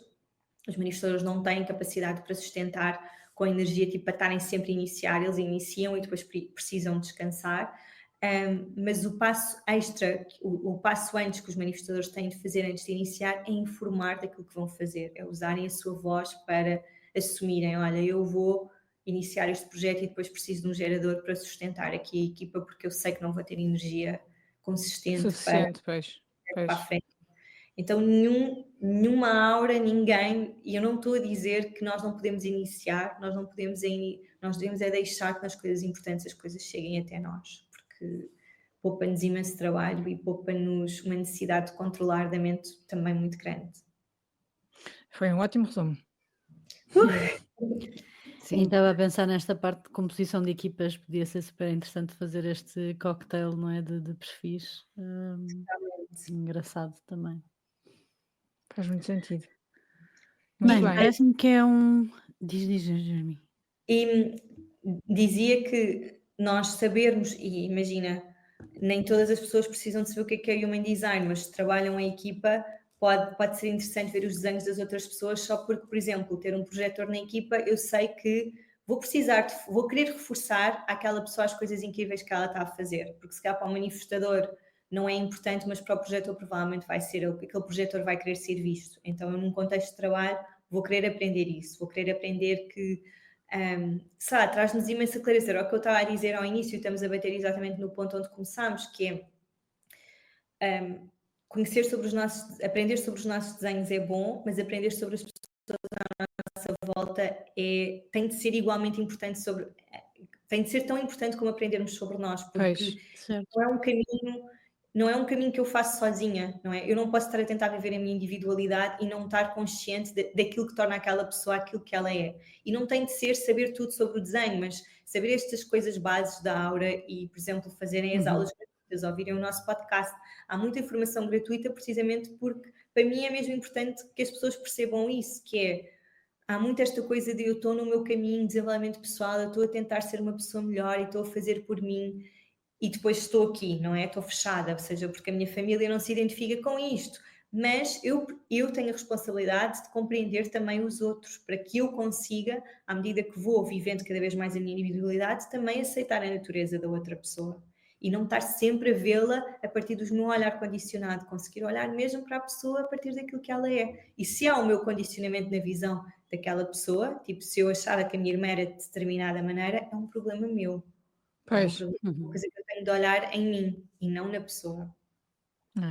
Os manifestadores não têm capacidade para sustentar com a energia, tipo, para estarem sempre a iniciar, eles iniciam e depois precisam descansar, mas o passo extra, o passo antes que os manifestadores têm de fazer antes de iniciar é informar daquilo que vão fazer, é usarem a sua voz para assumirem, olha, eu vou iniciar este projeto e depois preciso de um gerador para sustentar aqui a equipa, porque eu sei que não vou ter energia consistente Suficiente, para a pois. frente. Então nenhuma aura, ninguém, e eu não estou a dizer que nós não podemos iniciar, nós devemos é deixar que nas coisas importantes as coisas cheguem até nós, porque poupa-nos imenso trabalho e poupa-nos uma necessidade de controlar da mente também muito grande. Foi um ótimo resumo. Sim, estava a pensar nesta parte de composição de equipas, podia ser super interessante fazer este cocktail, não é, de perfis. Engraçado também. Faz muito sentido. Muito Bem, bem. parece-me que é um... Diz, Jeremy. E dizia que nós sabermos, e imagina, nem todas as pessoas precisam de saber o que é Human Design, mas se trabalham em equipa, pode ser interessante ver os desenhos das outras pessoas, só porque, por exemplo, ter um projetor na equipa, eu sei que vou querer reforçar àquela pessoa as coisas incríveis que ela está a fazer, porque se calhar para o manifestador não é importante, mas para o projetor provavelmente vai ser, aquele projetor vai querer ser visto. Então, eu num contexto de trabalho, vou querer aprender isso, vou querer aprender que traz-nos imensa clareza. Era o que eu estava a dizer ao início, estamos a bater exatamente no ponto onde começámos, que é aprender sobre os nossos desenhos é bom, mas aprender sobre as pessoas à nossa volta tem de ser igualmente importante, tem de ser tão importante como aprendermos sobre nós, porque não é um caminho que eu faço sozinha, não é? Eu não posso estar a tentar viver a minha individualidade e não estar consciente daquilo que torna aquela pessoa aquilo que ela é. E não tem de ser saber tudo sobre o desenho, mas saber estas coisas bases da aura e, por exemplo, fazerem as aulas gratuitas, ouvirem o nosso podcast. Há muita informação gratuita precisamente porque, para mim, é mesmo importante que as pessoas percebam isso, que é há muito esta coisa de eu estou no meu caminho de desenvolvimento pessoal, eu estou a tentar ser uma pessoa melhor e estou a fazer por mim e depois estou aqui, não é? Estou fechada, ou seja, porque a minha família não se identifica com isto. Mas eu tenho a responsabilidade de compreender também os outros, para que eu consiga, à medida que vou vivendo cada vez mais a minha individualidade, também aceitar a natureza da outra pessoa. E não estar sempre a vê-la a partir do meu olhar condicionado, conseguir olhar mesmo para a pessoa a partir daquilo que ela é. E se há o meu condicionamento na visão daquela pessoa, tipo, se eu achava que a minha irmã era de determinada maneira, é um problema meu. É um problema, uma coisa que eu tenho de olhar em mim e não na pessoa.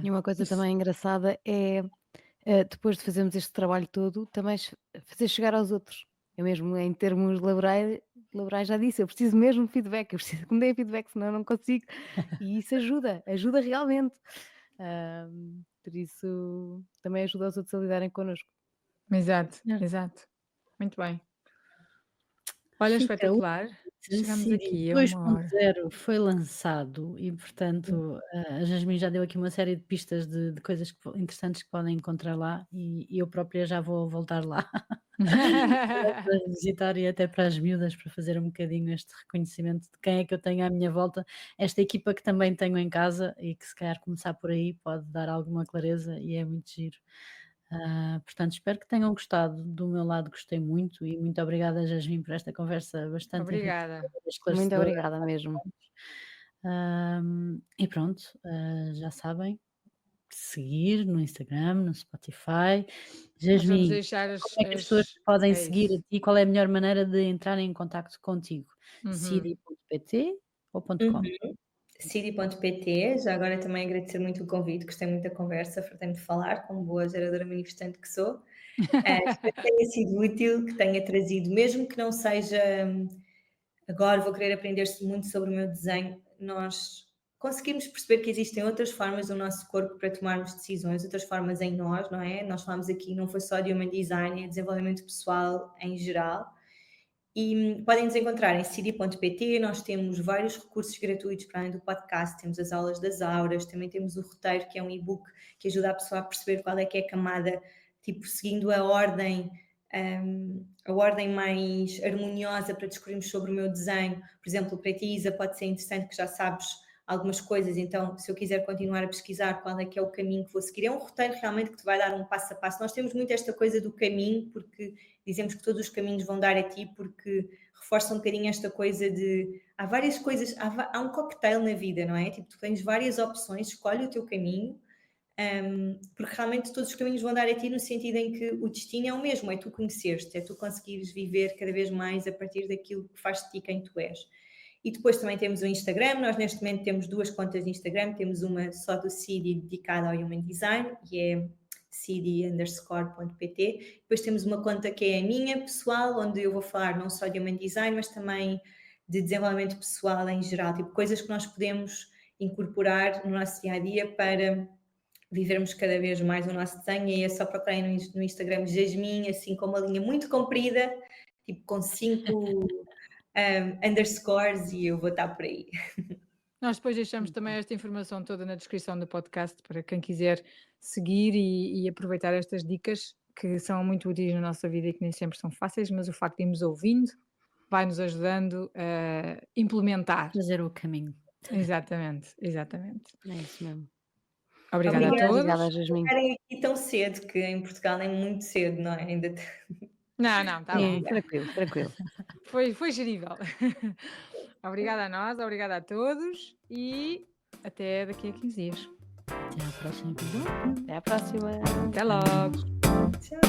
E uma coisa também engraçada é, depois de fazermos este trabalho todo, também fazer chegar aos outros. Eu mesmo, em termos laborais já disse, eu preciso mesmo de feedback, eu preciso que me deem feedback, senão eu não consigo. E isso ajuda realmente. Por isso, também ajuda os outros a lidarem connosco. Exato, É. exato. Muito bem. Olha, Fica espetacular. Chegamos City aqui a uma hora. 2.0 foi lançado e, portanto, a Jasmine já deu aqui uma série de pistas de coisas interessantes que podem encontrar lá e eu própria já vou voltar lá para visitar e até para as miúdas para fazer um bocadinho este reconhecimento de quem é que eu tenho à minha volta, esta equipa que também tenho em casa e que se calhar começar por aí pode dar alguma clareza e é muito giro. Portanto, espero que tenham gostado. Do meu lado, gostei muito e muito obrigada, Jasmine, por esta conversa bastante Obrigada. enriquecedora, Muito esclarecedora. obrigada mesmo. E pronto, já sabem, seguir no Instagram, no Spotify. Nós vamos Jasmine, deixar como é que as pessoas podem é seguir isso. a ti? Qual é a melhor maneira de entrar em contacto contigo? Uhum. cidi.pt ou .com? Cidi.pt, já agora também agradecer muito o convite, gostei muito da conversa, fartei-me de falar, como boa geradora manifestante que sou. Espero que tenha sido útil, que tenha trazido, mesmo que não seja agora vou querer aprender muito sobre o meu desenho, nós conseguimos perceber que existem outras formas do nosso corpo para tomarmos decisões, outras formas em nós, não é? Nós falamos aqui, não foi só de Human Design, é desenvolvimento pessoal em geral. E podem nos encontrar em cidi.pt, nós temos vários recursos gratuitos para além do podcast, temos as aulas das auras, também temos o roteiro, que é um e-book que ajuda a pessoa a perceber qual é que é a camada, tipo, seguindo a ordem mais harmoniosa para descobrirmos sobre o meu desenho. Por exemplo, para ti, Isa, pode ser interessante que já sabes algumas coisas, então se eu quiser continuar a pesquisar qual é que é o caminho que vou seguir, é um roteiro realmente que te vai dar um passo a passo. Nós temos muito esta coisa do caminho, porque dizemos que todos os caminhos vão dar a ti, porque reforça um bocadinho esta coisa de, há várias coisas, há um cocktail na vida, não é? Tipo, tu tens várias opções, escolhe o teu caminho, porque realmente todos os caminhos vão dar a ti no sentido em que o destino é o mesmo, é tu conheceres-te, é tu conseguires viver cada vez mais a partir daquilo que faz de ti quem tu és. E depois também temos o Instagram, nós neste momento temos 2 contas de Instagram, temos uma só do Cidi dedicada ao Human Design, e é cidi_.pt. Depois temos uma conta que é a minha, pessoal, onde eu vou falar não só de Human Design, mas também de desenvolvimento pessoal em geral, tipo coisas que nós podemos incorporar no nosso dia-a-dia para vivermos cada vez mais o nosso desenho. E é só procurarem no Instagram Jasmine, assim com uma linha muito comprida, tipo com 5 underscores, e eu vou estar por aí. Nós depois deixamos também esta informação toda na descrição do podcast para quem quiser seguir e aproveitar estas dicas que são muito úteis na nossa vida e que nem sempre são fáceis, mas o facto de irmos ouvindo vai nos ajudando a implementar. Fazer o caminho. Exatamente. É isso mesmo. Obrigada a todos. Obrigada, Jasmine. Estarem aqui tão cedo, que em Portugal é muito cedo, não é? Ainda Não, está bom. Tranquilo. Foi gerível. Obrigada a nós, obrigada a todos e até daqui a 15 dias. Até ao próximo episódio. Até à próxima. Até logo. Tchau.